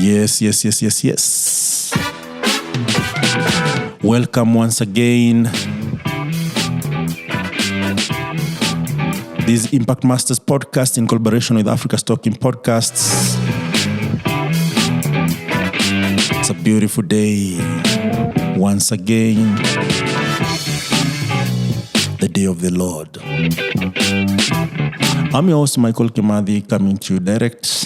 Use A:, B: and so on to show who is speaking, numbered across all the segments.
A: Yes. Welcome once again. This is Impact Masters podcast in collaboration with Africa's Talking Podcasts. It's a beautiful day. Once again, the day of the Lord. I'm your host, Michael Kimathi, coming to you direct.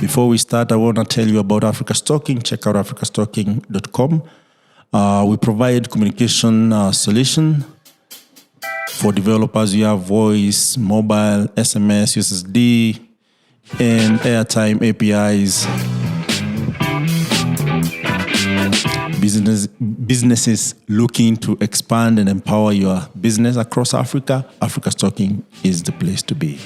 A: Before we start, I want to tell you about Africa's Talking. Check out africastalking.com. We provide communication solution for developers. You have voice, mobile, SMS, USSD, and airtime APIs. Businesses looking to expand and empower your business across Africa, Africa's Talking is the place to be.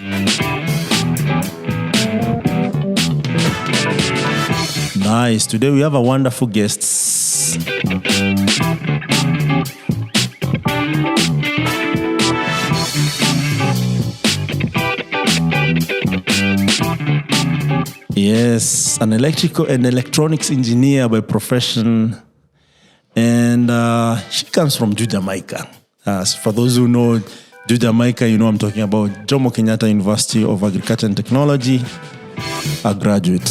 A: Nice. Today we have a wonderful guest. Yes, an electrical and electronics engineer by profession. And she comes from Jamaica. For those who know Jamaica, you know I'm talking about Jomo Kenyatta University of Agriculture and Technology, a graduate.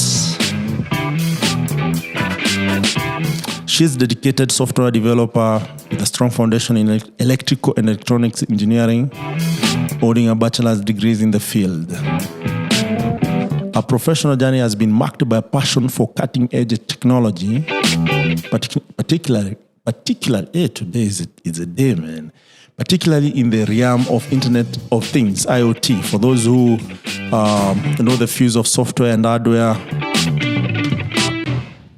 A: She's a dedicated software developer with a strong foundation in electrical and electronics engineering, holding a bachelor's degree in the field. Her professional journey has been marked by a passion for cutting-edge technology, particularly today is a day, man. Particularly in the realm of Internet of Things, IoT. For those who know the fuse of software and hardware.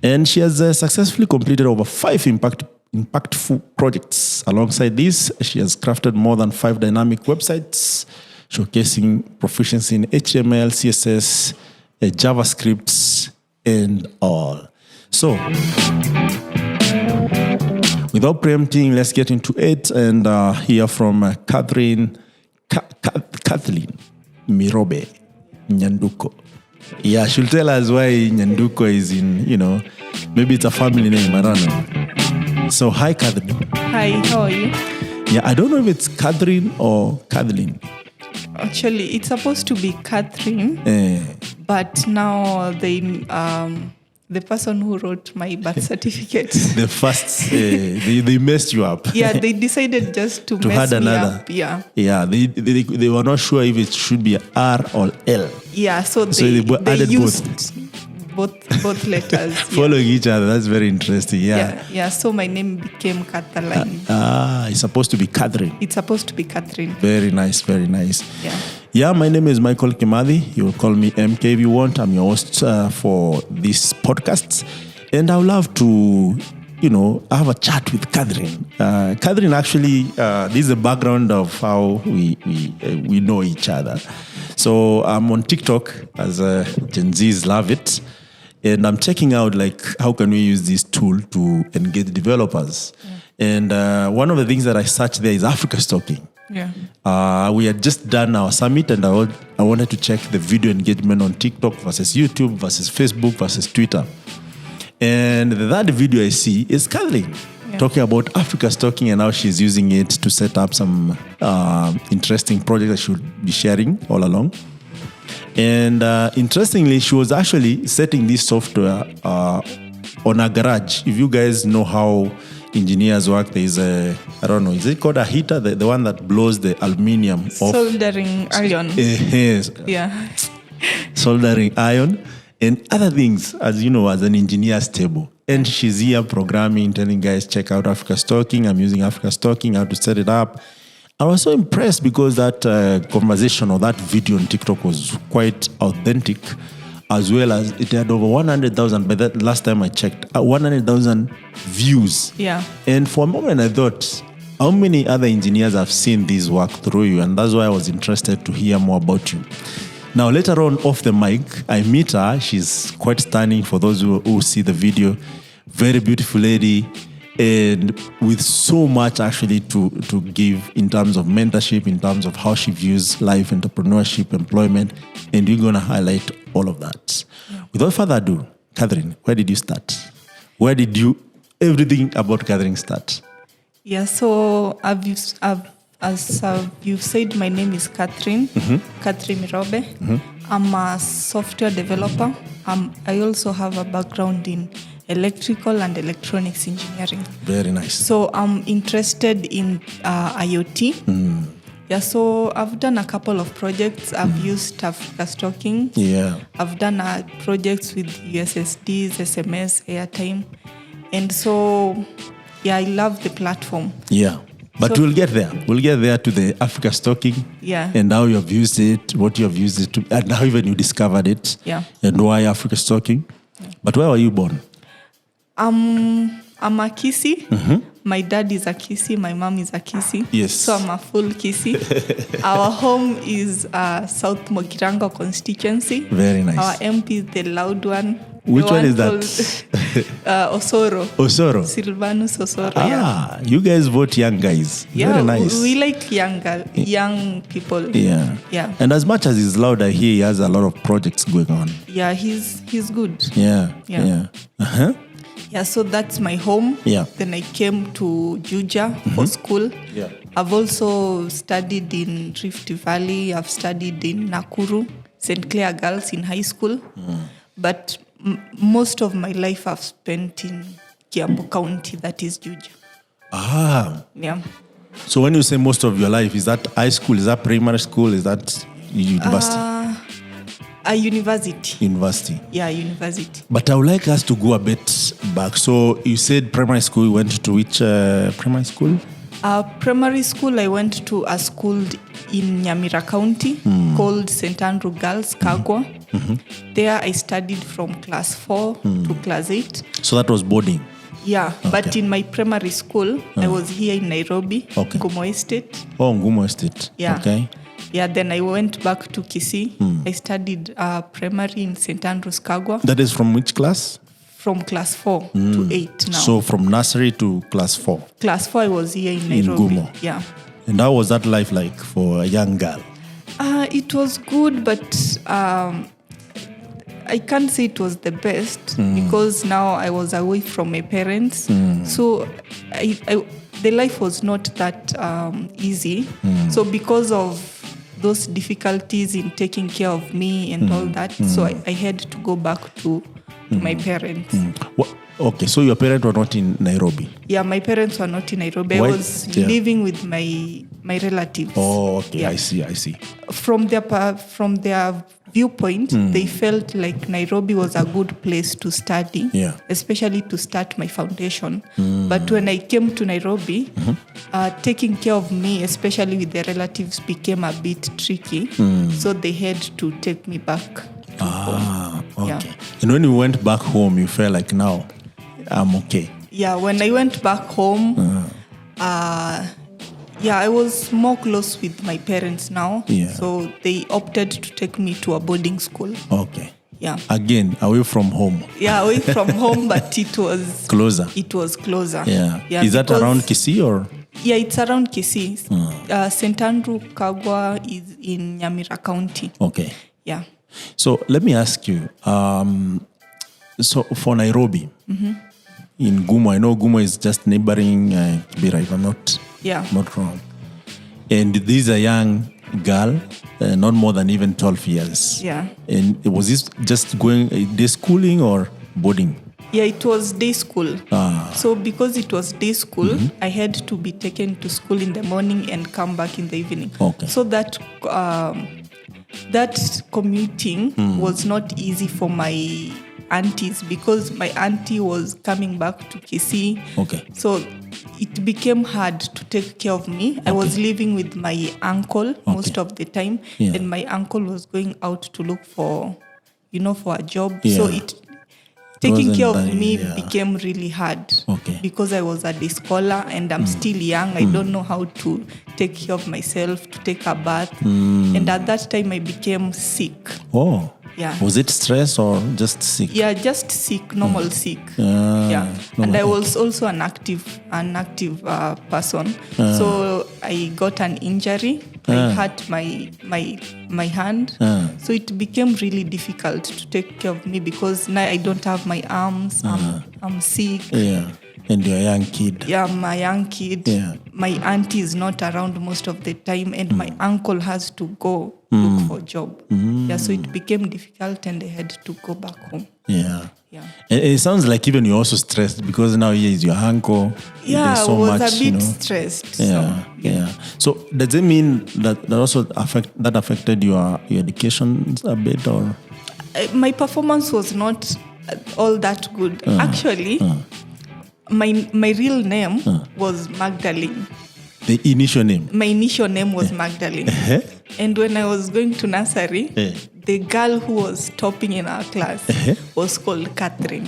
A: And she has successfully completed over 5 impactful projects. Alongside this, she has crafted more than 5 dynamic websites, showcasing proficiency in HTML, CSS, JavaScript, and all. So, without preempting, let's get into it and hear from Catherline Mirobe, Nyanduko. Yeah, she'll tell us why Nyanduko is in, maybe it's a family name, I don't know. So, hi, Catherine.
B: Hi, how are you?
A: Yeah, I don't know if it's Catherine or Kathleen.
B: Actually, it's supposed to be Catherine, but now the person who wrote my birth certificate.
A: The first, they messed you up.
B: Yeah, they decided just to mess me up. Yeah.
A: Yeah, they were not sure if it should be R or L.
B: Yeah, so they
A: added
B: used both letters.
A: Following each other, that's very interesting.
B: Yeah, so my name became Caterline.
A: It's supposed to be Catherine.
B: It's supposed to be Catherine.
A: Very nice, very nice.
B: Yeah,
A: my name is Michael Kimathi. You will call me MK if you want. I'm your host for this podcast. And I would love to, have a chat with Catherine. Catherine, actually, this is the background of how we know each other. So I'm on TikTok, as Gen Zs love it. And I'm checking out, how can we use this tool to engage developers? And one of the things that I searched there is Africa's Talking.
B: Yeah.
A: We had just done our summit, and I wanted to check the video engagement on TikTok versus YouTube versus Facebook versus Twitter. And that video I see is Kathleen talking about Africa's Talking and how she's using it to set up some interesting projects that she will be sharing all along. And interestingly, she was actually setting this software on a garage. If you guys know how engineers work, there is is it called a heater? The one that blows the aluminium off.
B: Soldering iron.
A: Yes.
B: Yeah.
A: Soldering iron and other things, as you know, as an engineer's table. And she's here programming, telling guys, check out Africa's Talking. I'm using Africa's Talking, how to set it up. I was so impressed because that conversation or that video on TikTok was quite authentic, as well as it had over 100,000, by that last time I checked, 100,000 views.
B: Yeah.
A: And for a moment I thought, how many other engineers have seen this work through you? And that's why I was interested to hear more about you. Now, later on off the mic, I meet her. She's quite stunning for those who see the video. Very beautiful lady. and with so much actually to give in terms of mentorship, in terms of how she views life, entrepreneurship, employment, and you're going to highlight all of that. Yeah. Without further ado, Catherine, where did you start? Where did everything about Catherine start?
B: Yeah, so as you've said, my name is Catherine, Catherine Mirobe. I'm a software developer. I also have a background in electrical and electronics engineering.
A: Very nice.
B: So I'm interested in IoT. Yeah, so I've done a couple of projects. I've used Africa Stocking.
A: Yeah.
B: I've done projects with USSDs, SMS, airtime. And so, yeah, I love the platform.
A: Yeah. But we'll get there. We'll get there to the Africa Stocking.
B: Yeah.
A: And how you have used it, what you have used it to, and how even you discovered it.
B: Yeah.
A: And why Africa Stocking. Yeah. But where were you born?
B: I'm a Kisii. My dad is a Kisii. My mom is a Kisii.
A: Yes.
B: So I'm a full Kisii. Our home is South Mogirango constituency.
A: Very nice.
B: Our MP is the loud one.
A: Which one is that?
B: Osoro.
A: Osoro.
B: Silvanus Osoro.
A: You guys vote young guys.
B: Yeah,
A: very nice.
B: We like young people.
A: Yeah.
B: Yeah.
A: And as much as he's loud, I hear he has a lot of projects going on.
B: Yeah, he's good.
A: Yeah.
B: Yeah, so that's my home.
A: Yeah.
B: Then I came to Juja for school.
A: Yeah.
B: I've also studied in Rift Valley. I've studied in Nakuru, St. Clair Girls in high school. But most of my life I've spent in Kiambu County, that is Juja. Yeah.
A: So when you say most of your life, is that high school? Is that primary school? Is that university?
B: A university.
A: University.
B: Yeah, university.
A: But I would like us to go a bit back. So you said primary school. You went to which primary school?
B: Primary school, I went to a school in Nyamira County called St. Andrew Girls, Kagwa. There I studied from class 4 to class 8.
A: So that was boarding?
B: Yeah, okay. But in my primary school, I was here in Nairobi, Ngumo Estate.
A: Oh, Ngumo Estate.
B: Yeah.
A: Okay.
B: Yeah, then I went back to Kisii. I studied primary in St. Andrews, Kagwa.
A: That is from which class?
B: From class 4 to 8 now.
A: So from nursery to class 4?
B: Class 4, I was here in Nairobi.
A: In Ngumo.
B: Yeah.
A: And how was that life like for a young girl?
B: It was good, but I can't say it was the best because now I was away from my parents. So the life was not that easy. So because of those difficulties in taking care of me and all that, so I had to go back to my parents.
A: Okay, so your parents were not in Nairobi?
B: Yeah, my parents were not in Nairobi.
A: Why?
B: I was living with my relatives.
A: Oh, okay,
B: yeah.
A: I see.
B: From their viewpoint, they felt like Nairobi was a good place to study, especially to start my foundation. But when I came to Nairobi, taking care of me, especially with the relatives, became a bit tricky. So they had to take me back.
A: Okay.
B: Yeah.
A: And when you went back home, you felt like, now I'm okay.
B: Yeah, when I went back home, I was more close with my parents now.
A: Yeah.
B: So they opted to take me to a boarding school.
A: Okay.
B: Yeah.
A: Again, away from home.
B: Yeah, away from home, but it was
A: closer.
B: It was closer.
A: Yeah. Is that around Kisii or?
B: Yeah, it's around Kisii. St. Andrew Kagwa is in Nyamira County.
A: Okay.
B: Yeah.
A: So let me ask you. So for Nairobi, in Ngumo, I know Ngumo is just neighboring Kibera, if I'm not wrong. And this is a young girl, not more than even 12 years.
B: Yeah.
A: And was this just going day schooling or boarding?
B: Yeah, it was day school. So because it was day school, I had to be taken to school in the morning and come back in the evening.
A: Okay.
B: So that commuting was not easy for my aunties because my auntie was coming back to Kisii.
A: Okay.
B: So it became hard to take care of me. I was living with my uncle most of the time, and my uncle was going out to look for a job.
A: Yeah.
B: So taking care of me became really hard because I was a day scholar and I'm still young. I don't know how to take care of myself, to take a bath. And at that time I became sick.
A: Oh.
B: Yeah.
A: Was it stress or just sick?
B: Yeah, just sick, normal sick.
A: Normal.
B: And I was also an active person. So I got an injury. I hurt my hand. So it became really difficult to take care of me because now I don't have my arms. I'm sick.
A: Yeah. And you're a young kid.
B: Yeah, I'm a young kid.
A: Yeah.
B: My auntie is not around most of the time, and my uncle has to go look for a job. Yeah, so it became difficult, and I had to go back home.
A: Yeah.
B: Yeah.
A: And it sounds like even you're also stressed because now here is your uncle.
B: Yeah,
A: There's so
B: I was
A: much,
B: a bit stressed.
A: Yeah. So does it mean that also affected your education a bit, or?
B: My performance was not all that good. Actually, my real name was Magdalene.
A: The initial name?
B: My initial name was Magdalene. And when I was going to nursery, the girl who was topping in our class was called Catherine.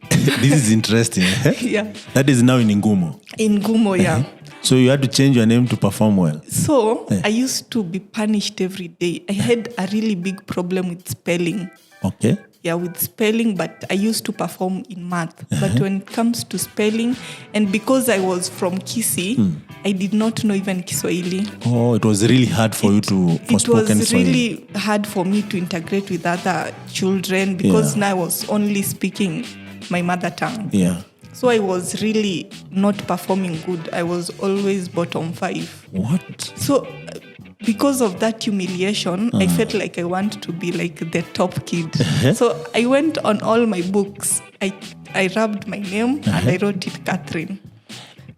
A: This is interesting.
B: Yeah.
A: That is now in Ngumo.
B: In Ngumo, yeah.
A: So you had to change your name to perform well.
B: So I used to be punished every day. I had a really big problem with spelling.
A: Okay.
B: Yeah, with spelling, but I used to perform in math. But when it comes to spelling, and because I was from Kisii, I did not know even Kiswahili.
A: Oh, it was really hard for you to for spoken
B: It was really hard for me to integrate with other children because now I was only speaking my mother tongue.
A: Yeah.
B: So I was really not performing good. I was always bottom 5.
A: What?
B: So because of that humiliation, I felt like I want to be like the top kid. So I went on all my books. I rubbed my name and I wrote it Catherine.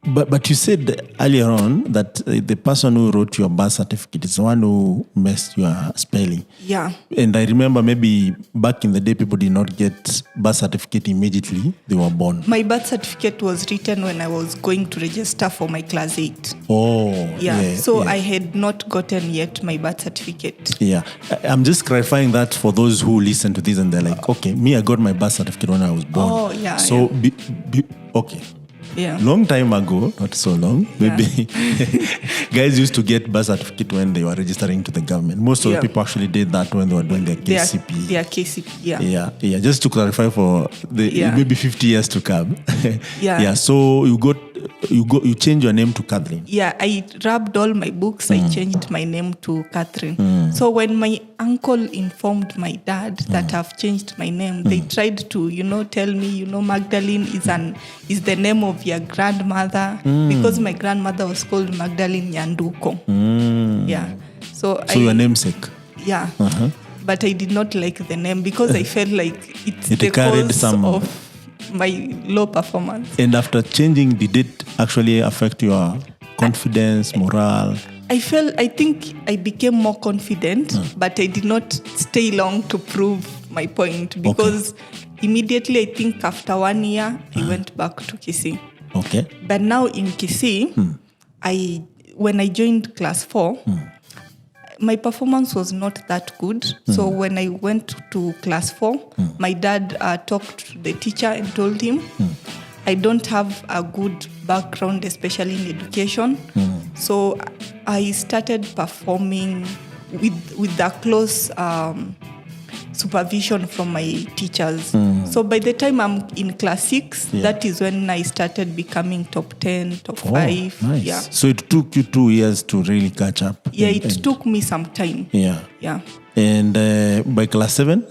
A: But you said earlier on that the person who wrote your birth certificate is the one who messed your spelling.
B: Yeah.
A: And I remember maybe back in the day, people did not get birth certificate immediately they were born.
B: My birth certificate was written when I was going to register for my class 8.
A: Oh,
B: yeah. So I had not gotten yet my birth certificate.
A: Yeah. I'm just clarifying that for those who listen to this and they're like, okay, me, I got my birth certificate when I was born.
B: Oh, yeah.
A: So, okay.
B: Yeah.
A: Long time ago, not so long, maybe guys used to get birth certificate when they were registering to the government. Most of the people actually did that when they were doing their KCP.
B: Their KCP,
A: Yeah. Just to clarify for the maybe 50 years to come. Yeah. So you change your name to Kathleen.
B: Yeah, I rubbed all my books. I changed my name to Catherine. So when my uncle informed my dad that I've changed my name, they tried to, tell me, Magdalene is the name of your grandmother because my grandmother was called Magdalene Nyanduko. Yeah. So
A: your namesake.
B: Yeah. But I did not like the name because I felt like it's
A: it
B: the
A: carried
B: cause
A: some
B: of my low performance.
A: And after changing, did it actually affect your confidence, morale?
B: I think I became more confident, but I did not stay long to prove my point because immediately, I think after 1 year, I went back to Kisii.
A: Okay.
B: But now in Kisii, when I joined class 4, my performance was not that good. So when I went to class 4, my dad talked to the teacher and told him, I don't have a good background, especially in education. So I started performing with the close supervision from my teachers. So by the time I'm in class 6, that is when I started becoming top 10, top 5.
A: Nice.
B: Yeah.
A: So it took you 2 years to really catch up.
B: Yeah, it took me some time.
A: Yeah.
B: Yeah.
A: And by class 7?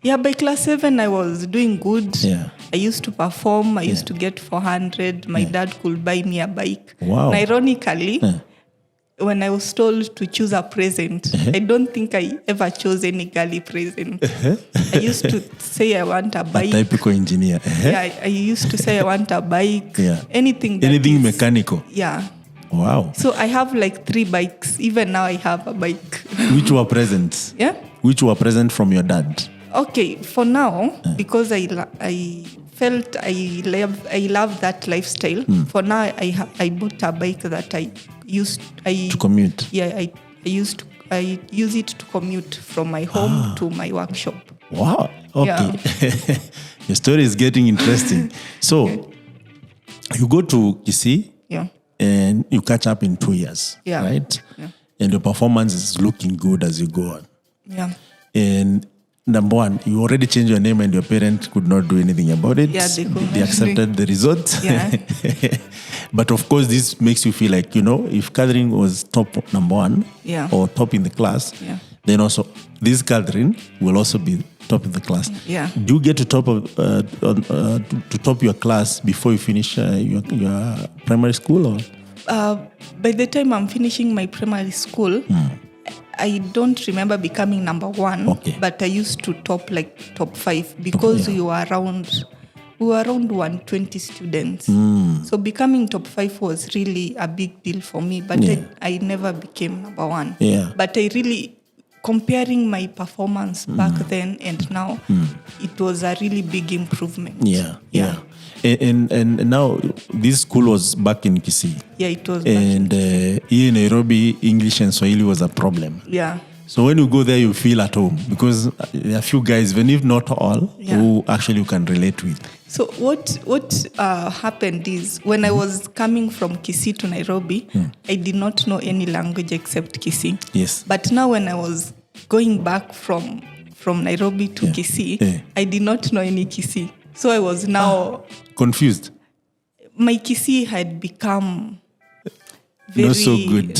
B: Yeah, by class 7, I was doing good.
A: Yeah.
B: I used to perform. I used to get 400. My dad could buy me a bike.
A: Wow.
B: And ironically, when I was told to choose a present, I don't think I ever chose any girly present. I used to say I want a bike.
A: A typical engineer.
B: Yeah, I used to say I want a bike.
A: Yeah.
B: Anything
A: mechanical.
B: Yeah.
A: Wow.
B: So I have like 3 bikes. Even now I have a bike.
A: Which were presents?
B: Yeah.
A: Which were present from your dad?
B: Okay, for now, because I felt I love that lifestyle. For now, I bought a bike that I used to
A: commute.
B: Yeah, I use it to commute from my home to my workshop.
A: Wow. Okay.
B: Yeah.
A: Your story is getting interesting. So you go to Kisii.
B: Yeah.
A: And you catch up in 2 years.
B: Yeah.
A: Right.
B: Yeah.
A: And your performance is looking good as you go on.
B: Yeah.
A: And number one, you already changed your name and your parents could not do anything about it.
B: Yeah,
A: they accepted the results.
B: Yeah.
A: But of course, this makes you feel like, if Catherine was top number one or top in the class, then also this Catherine will also be top in the class.
B: Yeah.
A: Do you get to top your class before you finish your primary school? Or?
B: By the time I'm finishing my primary school, I don't remember becoming number one, but I used to top 5 because we were around 120 students. So becoming top 5 was really a big deal for me, but I never became number one.
A: Yeah.
B: But I really, comparing my performance back then and now, it was a really big improvement.
A: Yeah. And now this school was back in Kisii.
B: Yeah, it was.
A: And here in Nairobi, English and Swahili was a problem.
B: Yeah.
A: So when you go there, you feel at home because there are a few guys, even if not all, who actually you can relate with.
B: So what happened is when I was coming from Kisii to Nairobi, I did not know any language except Kisii.
A: Yes.
B: But now when I was going back from Nairobi to Kisii, I did not know any Kisii. So I was now
A: confused.
B: My Kisii had become very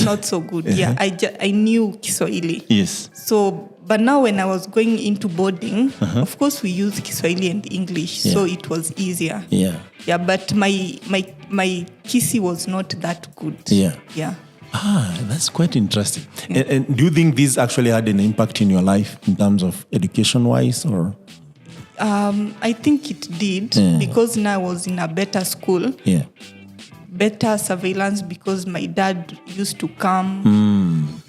B: not so good. Yeah, I knew Kiswahili.
A: Yes.
B: So, but now when I was going into boarding, of course we use Kiswahili and English, so it was easier.
A: Yeah.
B: Yeah, but my Kisii was not that good.
A: Yeah.
B: Yeah.
A: That's quite interesting. Yeah. And do you think this actually had an impact in your life in terms of education-wise, or?
B: I think it did because now I was in a better school.
A: Yeah.
B: Better surveillance because my dad used to come.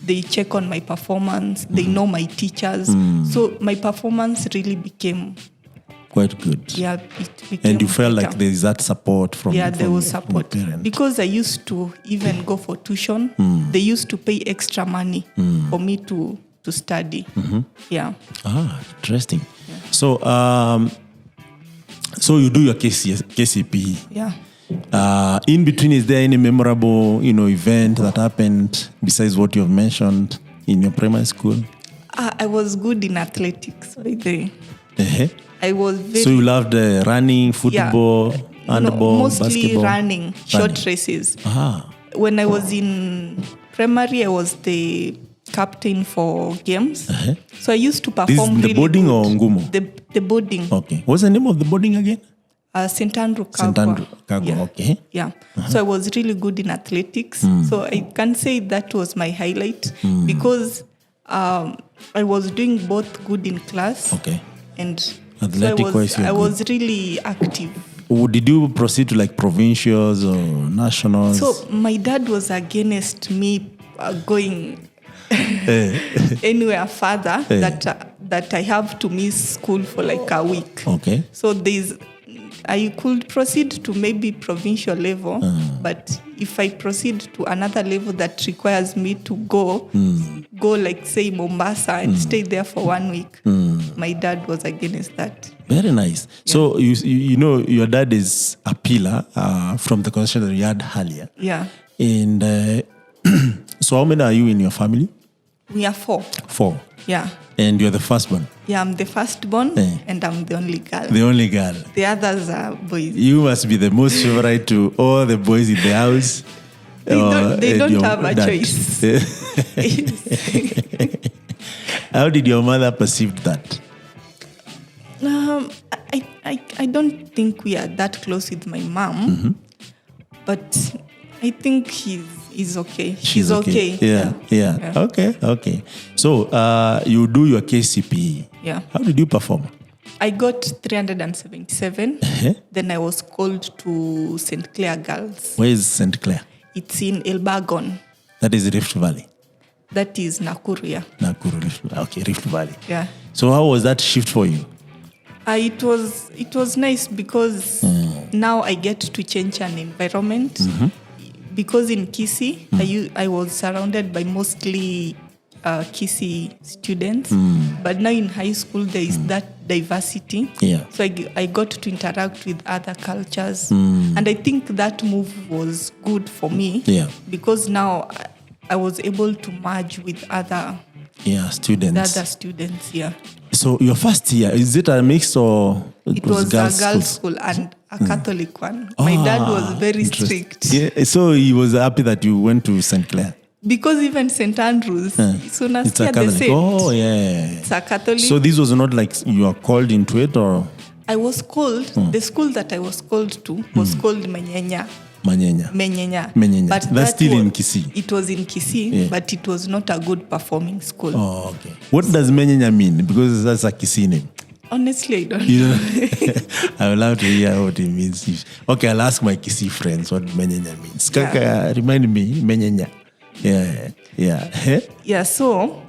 B: They check on my performance. They know my teachers. So my performance really became
A: quite good.
B: Yeah, it became
A: and you felt
B: better.
A: like there's that support from
B: there was support
A: parents.
B: Because I used to even go for tuition. They used to pay extra money for me to study. Yeah.
A: Interesting. Yeah. So you do your KCPE.
B: Yeah.
A: In between, is there any memorable, event that happened besides what you have mentioned in your primary school?
B: I was good in athletics. I was very.
A: So you loved running, football, handball,
B: mostly
A: basketball?
B: running, short races. When I was in primary, I was the captain for games. So I used to perform
A: this is the boarding
B: good.
A: Or Ngumo?
B: The boarding.
A: Okay. What's the name of the boarding again?
B: St. Andrew Kagwa.
A: St. Andrew Kagwa, okay.
B: Yeah. So I was really good in athletics. So I can say that was my highlight because I was doing both good in class.
A: Okay.
B: And
A: athletic-wise,
B: I was really active.
A: Did you proceed to provincials or nationals?
B: So my dad was against me going anywhere further that I have to miss school for a week.
A: Okay.
B: So I could proceed to maybe provincial level, but if I proceed to another level that requires me to go say Mombasa and stay there for 1 week, my dad was against that.
A: Very nice. Yeah. So your dad is a pillar from the conversation that we had earlier.
B: Yeah.
A: And so how many are you in your family?
B: We are 4.
A: 4.
B: Yeah.
A: And you're the firstborn?
B: Yeah, I'm the firstborn and I'm the only girl.
A: The only girl.
B: The others are boys.
A: You must be the most favorite to all the boys in the house.
B: They don't have a choice.
A: How did your mother perceive that?
B: I don't think we are that close with my mom, but I think he's okay. She's okay.
A: Yeah. Okay. So you do your KCPE.
B: Yeah.
A: How did you perform?
B: I got 377. Then I was called to St. Clair Girls.
A: Where is St. Clair?
B: It's in Elbagon.
A: That is Rift Valley.
B: That is Nakuru, yeah.
A: Nakuru, Rift Valley.
B: Yeah.
A: So how was that shift for you?
B: It was nice because now I get to change an environment. Because in Kisii, I was surrounded by mostly Kisii students. But now in high school, there is that diversity.
A: Yeah.
B: So I got to interact with other cultures. And I think that move was good for me.
A: Yeah.
B: Because now I was able to merge with other
A: students.
B: yeah.
A: So your first year, is it a mix or
B: It was a girls' school and a Catholic one. My dad was very strict.
A: Yeah, so he was happy that you went to St. Clair.
B: Because even St. Andrews, so
A: It's a Catholic. Oh, yeah.
B: It's a Catholic.
A: So this was not like you are called into it, or?
B: I was called, the school that I was called to was called Menyenya.
A: Menyenya.
B: But
A: that's still in Kisii.
B: It was in Kisii, but it was not a good performing school.
A: Oh, okay. What does Menyenya mean? Because that's a Kisii name.
B: Honestly, I don't know.
A: I would love to hear what it means. Okay, I'll ask my Kisii friends what Menyenya means. Kaka, remind me, Menyenya. Yeah.
B: So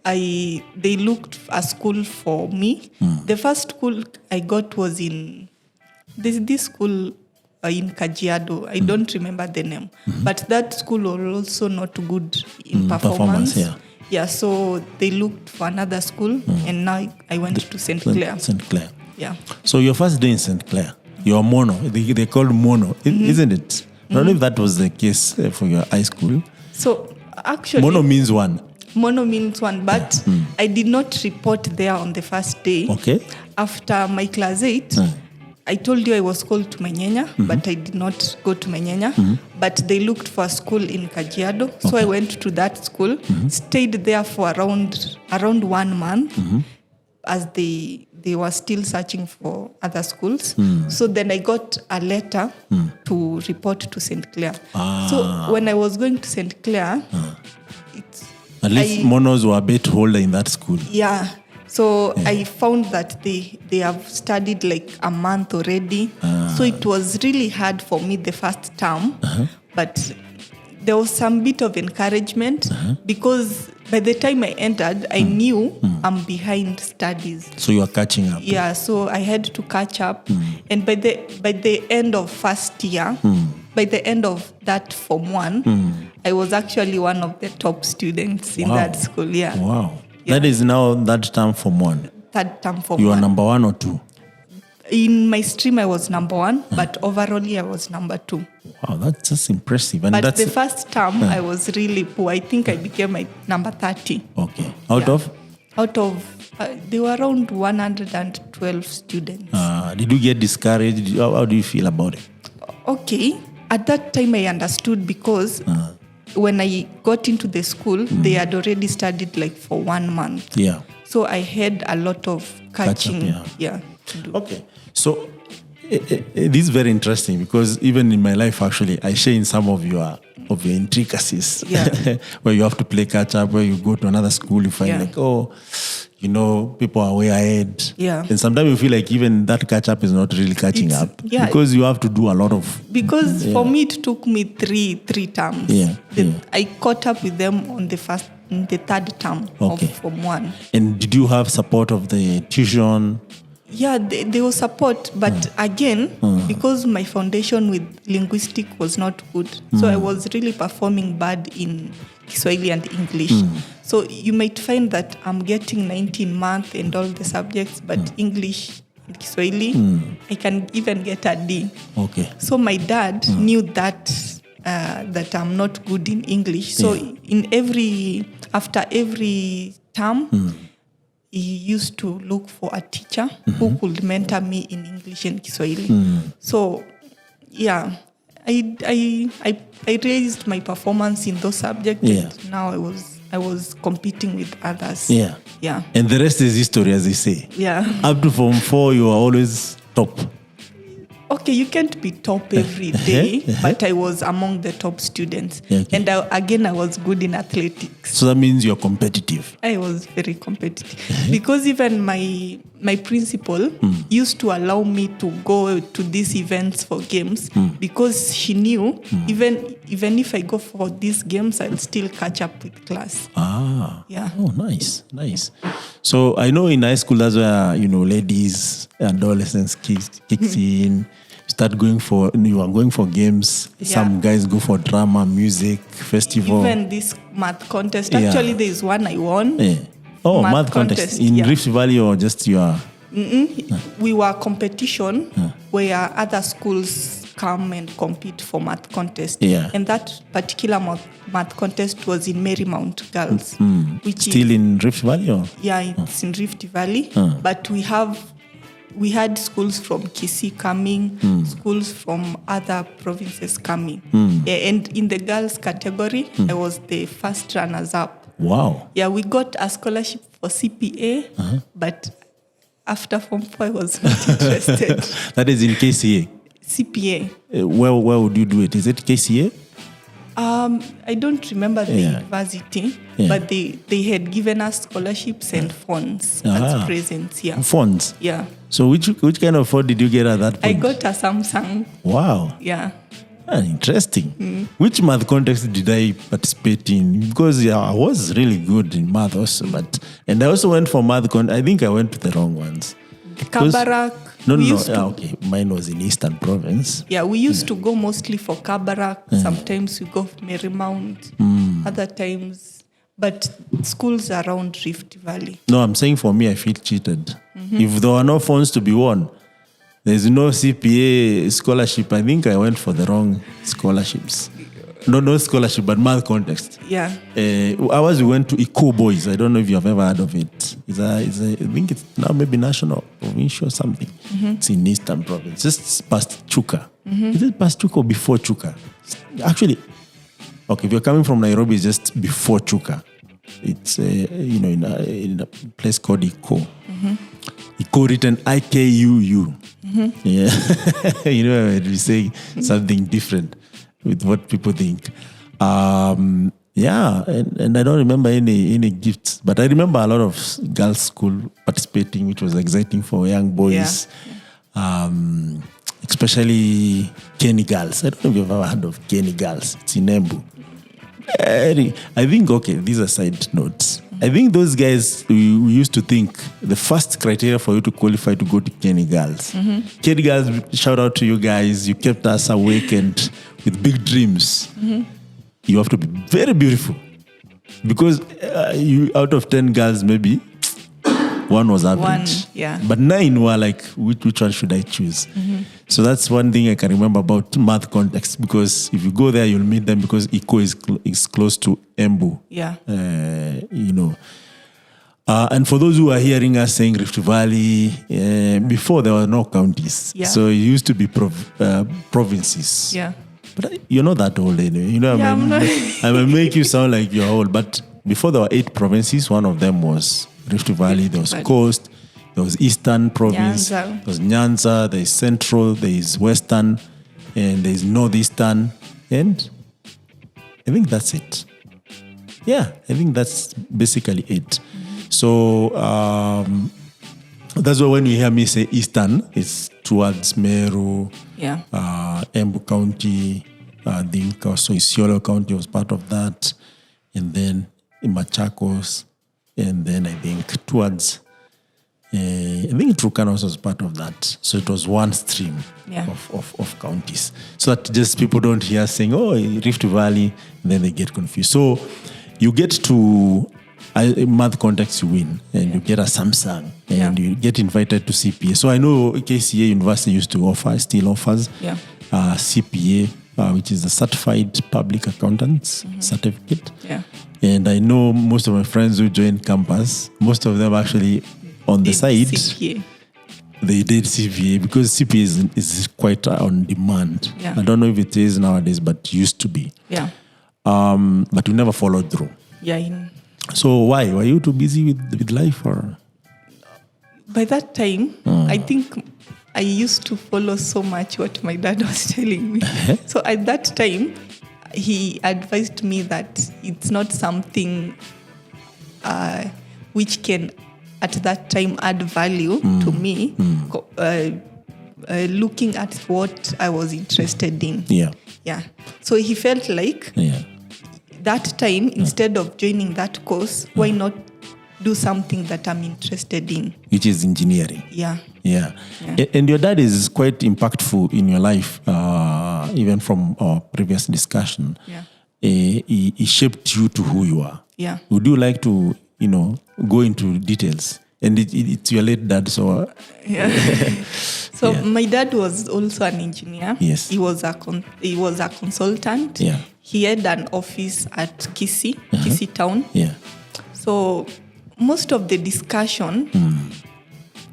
B: they looked a school for me. The first school I got was in this school in Kajiado. I don't remember the name, but that school was also not good in performance. Yeah, so they looked for another school, and now I went to St. Clair.
A: St. Clair.
B: Yeah.
A: So your first day in St. Clair, you're mono. They called mono, isn't it? I don't know if that was the case for your high school.
B: So actually,
A: mono means one.
B: Mono means one, but I did not report there on the first day.
A: Okay.
B: After my class 8, I told you I was called to Menyenya, but I did not go to Menyenya. But they looked for a school in Kajiado, so I went to that school, stayed there for around 1 month, as they were still searching for other schools. So then I got a letter to report to St. Clair. So when I was going to St. Clair,
A: at least monos were a bit older in that school.
B: Yeah. So I found that they have studied like a month already. So it was really hard for me the first term. But there was some bit of encouragement because by the time I entered, I knew I'm behind studies.
A: So you are catching up.
B: Yeah, so I had to catch up. And by the end of first year, by the end of that Form 1, I was actually one of the top students in that school. Yeah.
A: Wow. Yeah. That is now that term Form 1.
B: Third term Form 1.
A: You are number 1 or 2?
B: In my stream, I was number 1, but overall, I was number 2.
A: Wow, that's just impressive. And
B: but the first term, I was really poor. I think I became my number 30.
A: Okay. Out of?
B: Out of, there were around 112 students.
A: Did you get discouraged? How do you feel about it?
B: Okay. At that time, I understood because when I got into the school, they had already studied like for 1 month.
A: Yeah.
B: So I had a lot of catching. To do.
A: Okay. So this is very interesting because even in my life, actually, I share in some of your intricacies.
B: Yeah.
A: Where you have to play catch up, where you go to another school, you find people are way ahead.
B: Yeah.
A: And sometimes you feel like even that catch up is not really catching up.
B: Yeah.
A: Because you have to do a lot of...
B: Because for me, it took me three terms.
A: Yeah.
B: I caught up with them on the third term of Form 1.
A: And did you have support of the tuition?
B: Yeah, they will support. But again, because my foundation with linguistic was not good, so I was really performing bad in Kiswahili and English. So you might find that I'm getting 19 math and all the subjects, but English and Kiswahili, I can even get a D.
A: Okay.
B: So my dad knew that I'm not good in English. So after every term, he used to look for a teacher who could mentor me in English and Kiswahili. So, yeah, I raised my performance in those subjects. And now I was competing with others.
A: Yeah.
B: Yeah.
A: And the rest is history, as they say.
B: Yeah.
A: Up to Form 4, you are always top.
B: Okay, you can't be top every day, but I was among the top students. Okay. And I was good in athletics.
A: So that means you're competitive.
B: I was very competitive. Because even my principal used to allow me to go to these events for games because she knew even if I go for these games, I'll still catch up with class.
A: Yeah. Oh, nice. So I know in high school that's where, ladies, adolescents kicks in. You are going for games. Yeah. Some guys go for drama, music, festival.
B: Even this math contest. Actually, there is one I won.
A: Yeah. Oh, math contest. In Rift Valley or just your...
B: We were competition where other schools come and compete for math contest.
A: Yeah.
B: And that particular math contest was in Marymount Girls. Which
A: Still in Rift Valley? Or?
B: Yeah, it's in Rift Valley. But we had schools from Kisii coming, schools from other provinces coming. Yeah, and in the girls category, I was the first runners-up.
A: Wow.
B: Yeah, we got a scholarship for CPA, but after Form 4, I was not interested.
A: That is in KCA?
B: CPA.
A: Where would you do it? Is it KCA?
B: I don't remember the university, but they had given us scholarships and funds as presents. Yeah.
A: Funds?
B: Yeah.
A: So which kind of phone did you get at that point?
B: I got a Samsung.
A: Wow.
B: Yeah.
A: Interesting. Which math contest did I participate in? Because I was really good in math also, and I also went for math I think I went to the wrong ones.
B: Kabarak.
A: No. Okay. Mine was in Eastern Province.
B: Yeah, we used to go mostly for Kabarak. Sometimes we go for Marymount. Other times, but schools around Rift Valley.
A: No, I'm saying for me, I feel cheated. If there were no funds to be won, there's no CPA scholarship. I think I went for the wrong scholarships. No scholarship, but math contest.
B: Yeah.
A: Ours, we went to Eco Boys. I don't know if you have ever heard of it. I think it's now maybe national, provincial or something. It's in Eastern Province, just past Chuka. Is it past Chuka or before Chuka? Actually, okay, if you're coming from Nairobi, it's just before Chuka. It's in a place called Eco. Eco written IKUU. Yeah, we say something different with what people think. And I don't remember any gifts, but I remember a lot of girls' school participating, which was exciting for young boys. Yeah. Especially Kenny Girls. I don't know if you've ever heard of Kenny Girls. It's in Embu. I think, okay, these are side notes. I think those guys, we used to think the first criteria for you to qualify to go to Kenny Girls. Kenny Girls, shout out to you guys. You kept us awake and with big dreams. You have to be very beautiful. Because you out of 10 girls, maybe one was average. But 9 were like, which one should I choose? So that's one thing I can remember about math context, because if you go there, you'll meet them, because Eco is close to Embu.
B: Yeah.
A: And for those who are hearing us saying Rift Valley, before there were no counties. Yeah. So it used to be provinces.
B: Yeah.
A: But you're not that old anyway. I may make you sound like you're old, but before there were 8 provinces, one of them was Rift Valley, there was Coast, there was Eastern Province, there was Nyanza, there is Central, there is Western, and there is Northeastern, and I think that's it. Yeah, I think that's basically it. So that's why when you hear me say Eastern, it's towards Meru, Embu County, I think also Isiolo County was part of that, and then Machakos, and then I think towards, I think Turkana also was part of that. So it was one stream of counties. So that just people don't hear saying, oh, Rift Valley, and then they get confused. So you get to a math context, you win, and you get a Samsung, and you get invited to CPA. So I know KCA University used to offer, still offers CPA, which is the Certified Public Accountants Certificate. Yeah. And I know most of my friends who joined campus, most of them actually on the side, CPA. They did CPA, because CPA is quite on demand. Yeah. I don't know if it is nowadays, but used to be. Yeah. But we never followed through.
B: Yeah.
A: So why? Were you too busy with life, or?
B: By that time, I think I used to follow so much what my dad was telling me. So at that time, he advised me that it's not something which can, at that time, add value to me, looking at what I was interested in. Yeah. Yeah. So he felt like that time, instead of joining that course, why not do something that I'm interested in? Which is engineering. Yeah. And your dad is quite impactful in your life, even from our previous discussion. Yeah. He shaped you to who you are. Yeah. Would you like to, go into details
A: And it's your late dad, so...
B: Yeah. So my dad was also an engineer.
A: Yes.
B: He was a consultant.
A: Yeah.
B: He had an office at Kisii, Kisii town.
A: Yeah.
B: So most of the discussion,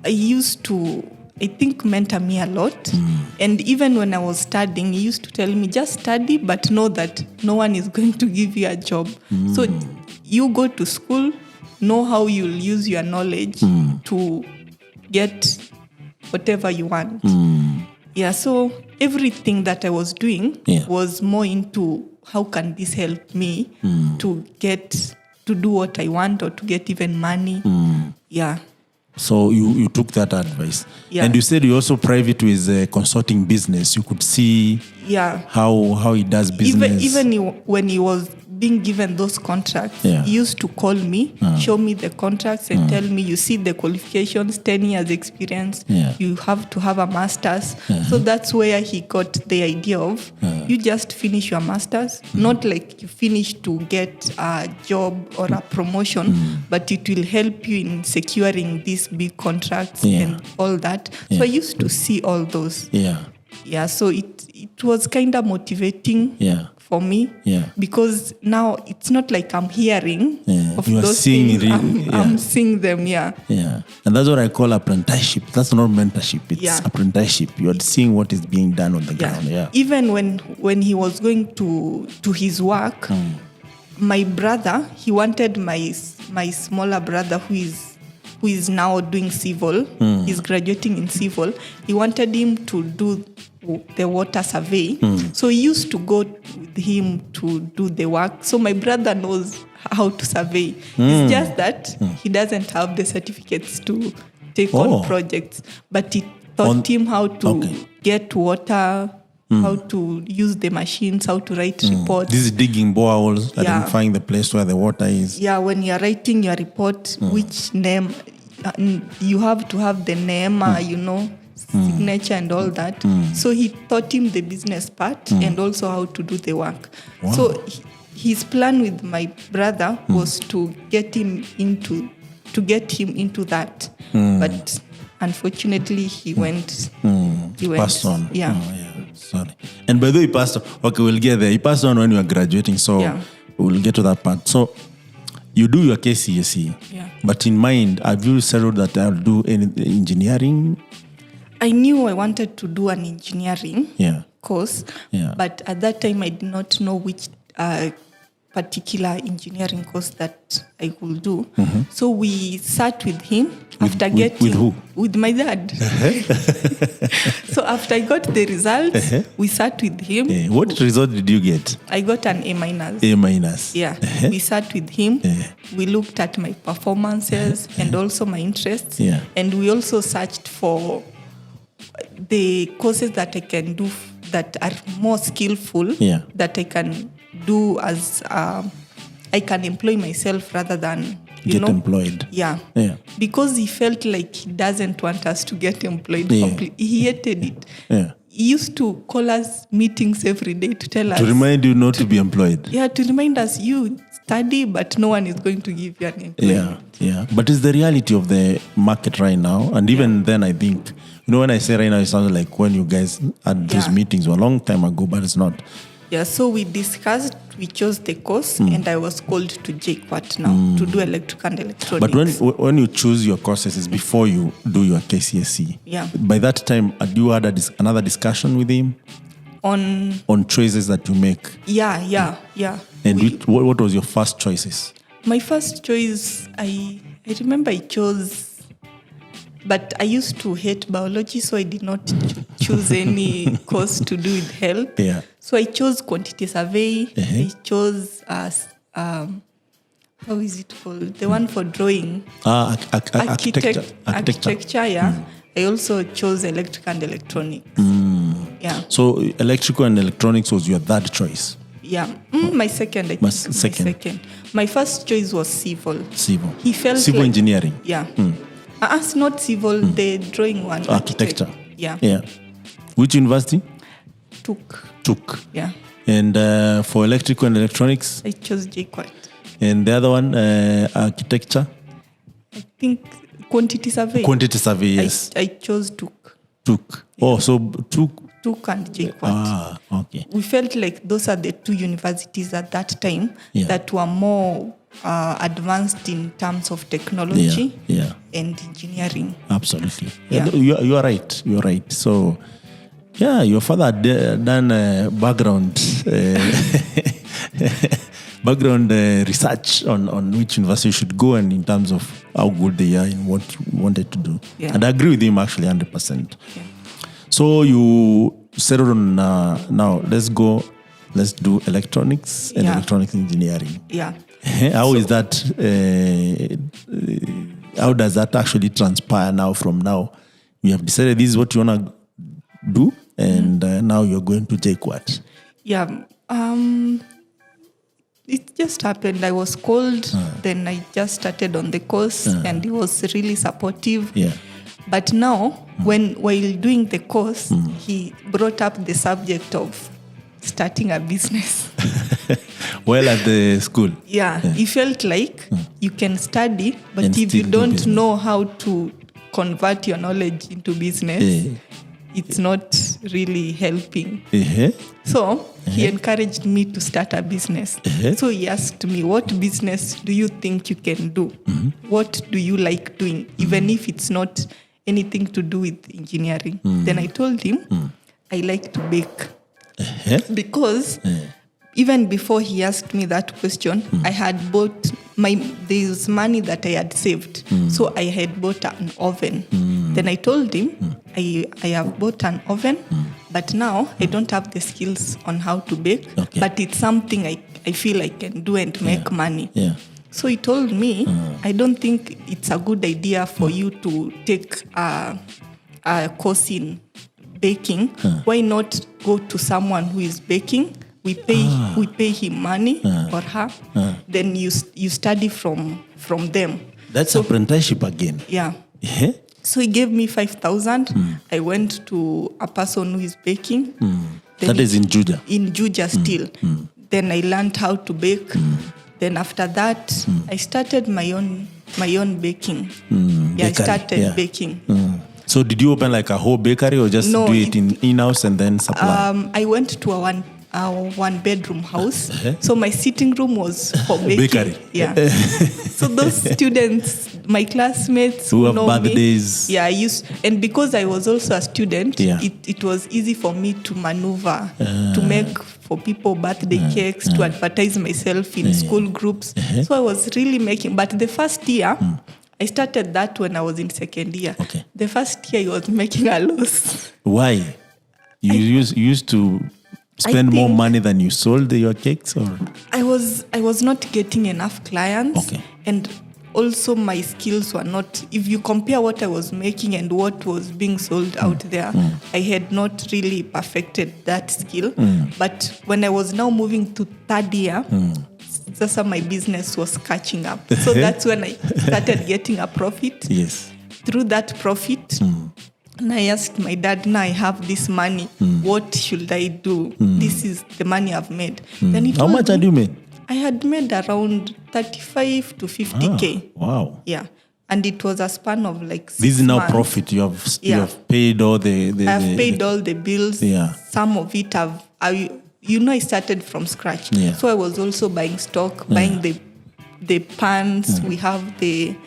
B: I used to, I think, mentor me a lot. And even when I was studying, he used to tell me, just study, but know that no one is going to give you a job. So you go to school, know how you'll use your knowledge to get whatever you want. Yeah, so everything that I was doing was more into how can this help me to do what I want or to get even money. Yeah.
A: So you took that advice.
B: Yeah.
A: And you said you also private with a consulting business. You could see how he does business.
B: Even when he was being given those contracts, he used to call me, show me the contracts and tell me, you see the qualifications, 10 years experience, you have to have a master's. So that's where he got the idea of, you just finish your master's, not like you finish to get a job or a promotion, but it will help you in securing these big contracts and all that. So I used to see all those. Yeah, so it was kind of motivating for me because now it's not like I'm hearing of
A: you
B: those
A: seeing
B: things. I'm seeing them,
A: Yeah, and that's what I call apprenticeship. That's not mentorship. It's apprenticeship. You're seeing what is being done on the ground. Yeah.
B: Even when he was going to his work, my brother, he wanted my smaller brother who is now doing civil. He's graduating in civil. He wanted him to do the water survey. So he used to go with him to do the work. So my brother knows how to survey. It's just that he doesn't have the certificates to take on projects. But he taught him how to get water, how to use the machines, how to write reports.
A: This is digging boreholes, identifying the place where the water is.
B: Yeah, when you're writing your report, which name, you have to have the name, signature and all that. So he taught him the business part and also how to do the work.
A: Wow.
B: So his plan with my brother was to get him into that. But unfortunately, he went. He went.
A: Passed on.
B: Yeah.
A: Oh, yeah. Sorry. And by the way, he passed on. Okay, we'll get there. He passed on when you were graduating, so we'll get to that part. So you do your KCSE.
B: Yeah.
A: But in mind, have you settled that I'll do engineering?
B: I knew I wanted to do an engineering course, but at that time I did not know which particular engineering course that I would do. So we sat with him after getting...
A: With who?
B: With my dad. So after I got the results, we sat with him.
A: What result did you get?
B: I got an A-.
A: A-.
B: Yeah. We sat with him. We looked at my performances and also my interests. And we also searched for the courses that I can do that are more skillful, that I can do as I can employ myself rather than
A: get employed.
B: Yeah. Because he felt like he doesn't want us to get employed completely. He hated it. He used to call us meetings every day to tell us.
A: To remind you not to be employed.
B: Yeah, to remind us, you study, but no one is going to give you an employment.
A: Yeah. But it's the reality of the market right now. And even then, I think, when I say right now, it sounds like when you guys had those meetings a long time ago, but it's not.
B: Yeah, so we discussed, we chose the course, and I was called to JKUAT now to do electrical and electronics.
A: But when you choose your courses, it's before you do your KCSE.
B: Yeah.
A: By that time, had you had another discussion with him? On choices that you make?
B: Yeah.
A: And what was your first choices?
B: My first choice, I remember I chose... But I used to hate biology, so I did not choose any course to do with health.
A: Yeah.
B: So I chose quantity survey. I chose, how is it called? The one for drawing.
A: Architecture.
B: I also chose electrical and electronics. Yeah.
A: So electrical and electronics was your third choice?
B: Yeah. My second, I think. Second. My first choice was civil. He felt
A: civil engineering?
B: Yeah. It's not civil, the drawing one.
A: Architecture.
B: Yeah.
A: Which university?
B: Took. Yeah.
A: And for electrical and electronics?
B: I chose JKUAT.
A: And the other one, architecture?
B: I think quantity survey.
A: Quantity survey, yes.
B: I chose Took.
A: Oh, so Took
B: and JKUAT.
A: Okay.
B: We felt like those are the two universities at that time that were more advanced in terms of technology and engineering.
A: Absolutely.
B: Yeah.
A: You are right. You are right. So, your father had done background research on which university you should go and in terms of how good they are and what you wanted to do.
B: Yeah.
A: And I agree with him actually 100%.
B: Yeah.
A: So you settled on now let's do electronics and electronics engineering.
B: Yeah.
A: How is that? How does that actually transpire now? From now, you have decided this is what you want to do, and now you're going to JKUAT.
B: Yeah. It just happened. I was called, then I just started on the course, and he was really supportive.
A: Yeah.
B: But now, while doing the course, he brought up the subject of starting a business.
A: Well, at the school.
B: Yeah. He felt like you can study, but
A: And
B: if you
A: still do
B: don't
A: business.
B: know how to convert your knowledge into business, it's not really helping. So he encouraged me to start a business. So he asked me, what business do you think you can do? What do you like doing, even if it's not anything to do with engineering? Then I told him, I like to bake. Because even before he asked me that question, I had bought there's money that I had saved. So I had bought an oven. Then I told him, I have bought an oven, but now I don't have the skills on how to bake, but it's something I feel I can do and make money.
A: Yeah.
B: So he told me, I don't think it's a good idea for you to take a course in baking. Why not go to someone who is baking? We pay him money or her. Then you study from them.
A: That's apprenticeship again.
B: Yeah. So he gave me 5,000. I went to a person who is baking.
A: That is in Juja.
B: In Juja still. Then I learned how to bake. Then after that, I started my own baking. I started baking.
A: So did you open like a whole bakery or just do it in-house and then supply?
B: I went to a one-bedroom house. So my sitting room was for baking.
A: Bakery.
B: Yeah. So those students, my classmates
A: who have
B: know
A: birthdays.
B: Me, I used, and because I was also a student,
A: Yeah.
B: it was easy for me to maneuver, to make for people birthday cakes, to advertise myself in school groups. So I was really making, but the first year, I started that when I was in second year.
A: Okay.
B: The first year I was making a loss.
A: Why? You used to spend more money than you sold your cakes, or?
B: I was not getting enough clients.
A: Okay.
B: And also my skills were not, if you compare what I was making and what was being sold out there, I had not really perfected that skill. But when I was now moving to third year, that's how my business was catching up. So that's when I started getting a profit.
A: Yes.
B: Through that profit, and I asked my dad, now I have this money. What should I do? This is the money I've made. Then he
A: How
B: told
A: much
B: me,
A: had you made?
B: I had made around 35 to 50K.
A: Wow.
B: Yeah. And it was a span of like 6
A: This is now
B: months.
A: profit. You have paid all the
B: I've paid all the bills.
A: Yeah.
B: Some of it I started from scratch.
A: Yeah.
B: So I was also buying stock, buying the pans. We have the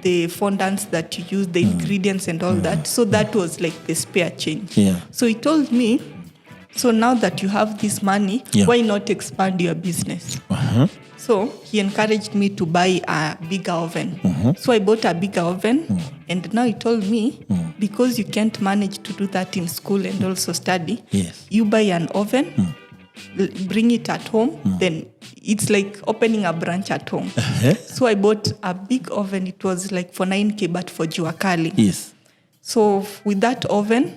B: fondants that you use, the ingredients and all that. So that was like the spare change.
A: Yeah.
B: So he told me, so now that you have this money, why not expand your business? So he encouraged me to buy a bigger oven. So I bought a bigger oven, and now he told me, because you can't manage to do that in school and also study, you buy an oven, bring it at home, then it's like opening a branch at home. So I bought a big oven. It was like for 9K, but for jua kali.
A: Yes.
B: So with that oven,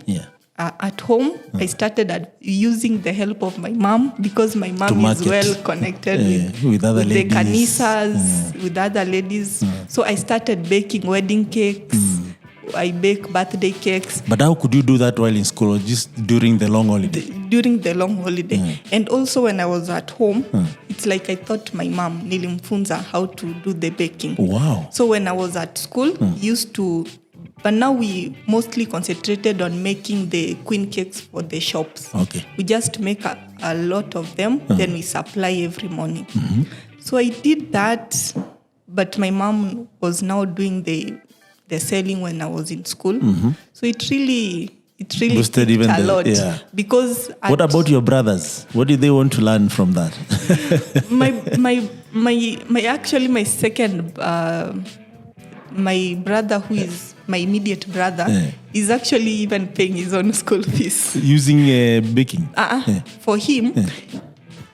B: at home, I started using the help of my mom, because my mom is well connected with
A: other
B: the
A: ladies.
B: kanisas, with other ladies. So I started baking wedding cakes, I bake birthday cakes.
A: But how could you do that while in school or just during the long holiday?
B: During the long holiday. And also when I was at home, it's like I taught my mom, nilimfunza, how to do the baking.
A: Wow.
B: So when I was at school, used to, but now we mostly concentrated on making the queen cakes for the shops.
A: Okay.
B: We just make a lot of them, then we supply every morning. So I did that, but my mom was now doing the selling when I was in school. So it really
A: boosted even
B: a lot.
A: Yeah.
B: Because
A: what about your brothers? What did they want to learn from that?
B: my second my brother, who is my immediate brother, is actually even paying his own school fees.
A: Using baking?
B: For him,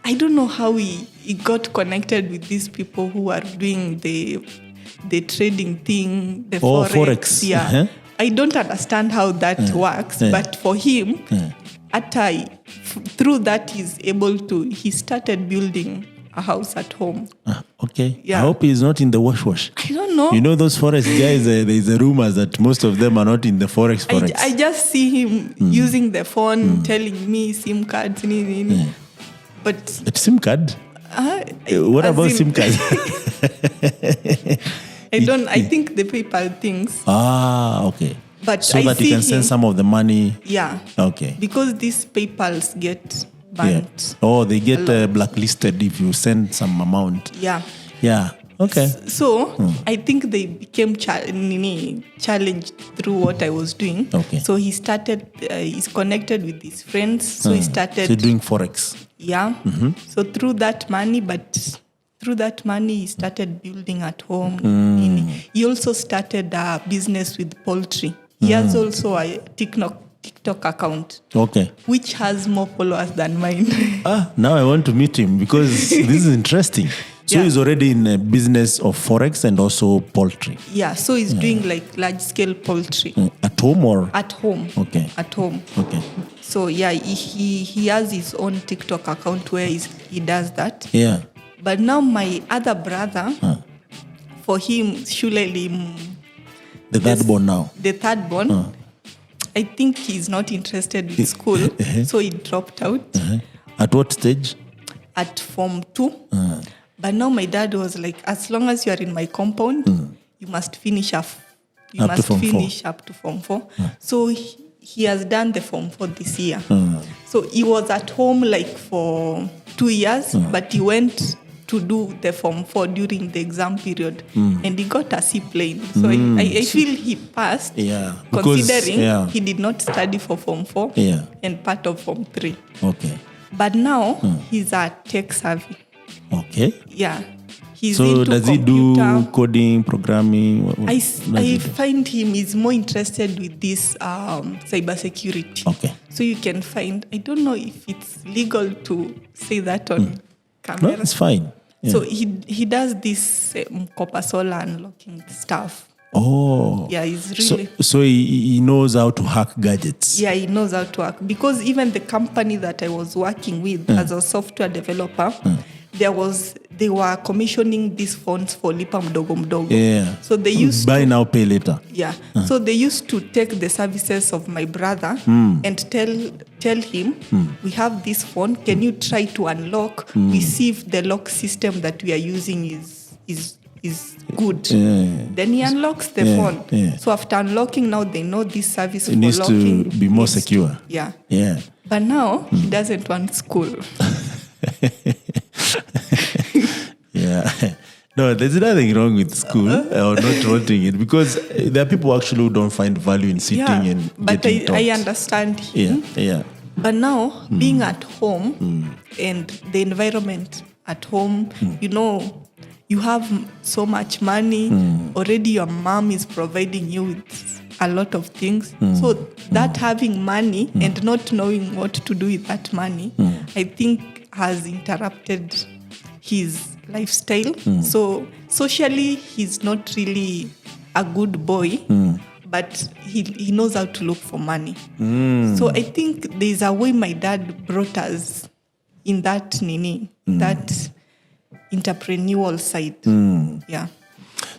B: I don't know how he got connected with these people who are doing the trading thing, the forex. Yeah. I don't understand how that works, but for him, through that he started building a house at home.
A: Okay.
B: Yeah.
A: I hope he's not in the wash.
B: I don't know.
A: You know those forex guys, there's a rumor that most of them are not in the forex.
B: I just see him using the phone, telling me SIM cards. But
A: SIM card? What about SIM card?
B: I think the PayPal things.
A: Okay.
B: But
A: so that you can send some of the money.
B: Yeah.
A: Okay.
B: Because these PayPals get banned.
A: Yeah. Oh, they get blacklisted if you send some amount.
B: Yeah.
A: Yeah. Okay.
B: So I think they became challenged through what I was doing.
A: Okay.
B: So he started. He's connected with his friends. So he started.
A: So doing forex.
B: Yeah. So through that money, he started building at home. He also started a business with poultry. He has also a TikTok account.
A: Okay.
B: Which has more followers than mine.
A: Now I want to meet him because this is interesting. So he's already in a business of forex and also poultry.
B: Yeah, so he's doing like large scale poultry.
A: At home or?
B: At home.
A: Okay.
B: At home.
A: Okay.
B: So yeah, he has his own TikTok account where he does that.
A: Yeah.
B: But now my other brother, for him, Shulelim,
A: the third born now.
B: The third born, I think he's not interested with school, so he dropped out.
A: At what stage?
B: At Form 2. But now my dad was like, as long as you are in my compound, you must finish up. You
A: up
B: must
A: to
B: finish up to Form 4. So he has done the Form 4 this year. So he was at home like for 2 years, but he went to do the Form 4 during the exam period, and he got a C plane. So I feel he passed, considering he did not study for Form 4 and part of Form 3.
A: Okay.
B: But now he's a tech savvy.
A: Okay.
B: Yeah. He's
A: so
B: into
A: does
B: computer.
A: He do coding, programming?
B: I find him is more interested with this cybersecurity.
A: Okay.
B: So you can find, I don't know if it's legal to say that on camera.
A: No, it's fine. Yeah.
B: So he does this copper solar unlocking stuff.
A: Oh.
B: Yeah, he's really...
A: So he knows how to hack gadgets.
B: Yeah, he knows how to hack. Because even the company that I was working with as a software developer, they were commissioning these phones for Lipa Mdogo Mdogo.
A: Yeah.
B: So they used
A: buy now, pay later.
B: Yeah. So they used to take the services of my brother and tell him, we have this phone, can you try to unlock? We see if the lock system that we are using is good. Yeah. Then he unlocks the phone. Yeah. So after unlocking, now they know this service for
A: needs
B: locking
A: to be more secure.
B: Yeah.
A: But
B: now he doesn't want school.
A: Yeah. No, there's nothing wrong with school or not wanting it, because there are people actually who don't find value in sitting and
B: but
A: getting taught.
B: I understand him.
A: Yeah.
B: But now, being at home and the environment at home, you have so much money. Already your mom is providing you with a lot of things. So that having money and not knowing what to do with that money, I think has interrupted his lifestyle. So socially, he's not really a good boy, but he knows how to look for money. So I think there's a way my dad brought us in that that entrepreneurial side. Yeah.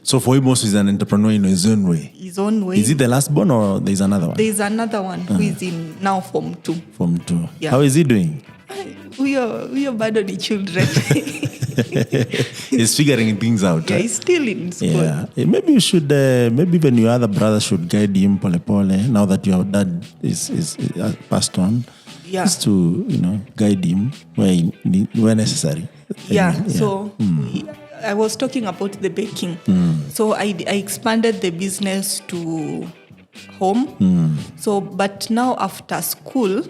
A: So for him also, he's an entrepreneur in his own way.
B: His own way.
A: Is he the last born or there's another one?
B: There's another one who is in now Form 2.
A: Form 2.
B: Yeah.
A: How is he doing?
B: We are bad on the children.
A: He's figuring things out.
B: Yeah, he's still in school.
A: Yeah. Maybe you should, maybe even your other brother should guide him pole pole, now that your dad is passed on.
B: Yeah.
A: Just to, guide him where necessary.
B: So I was talking about the baking. So I expanded the business to home. So, but now after school,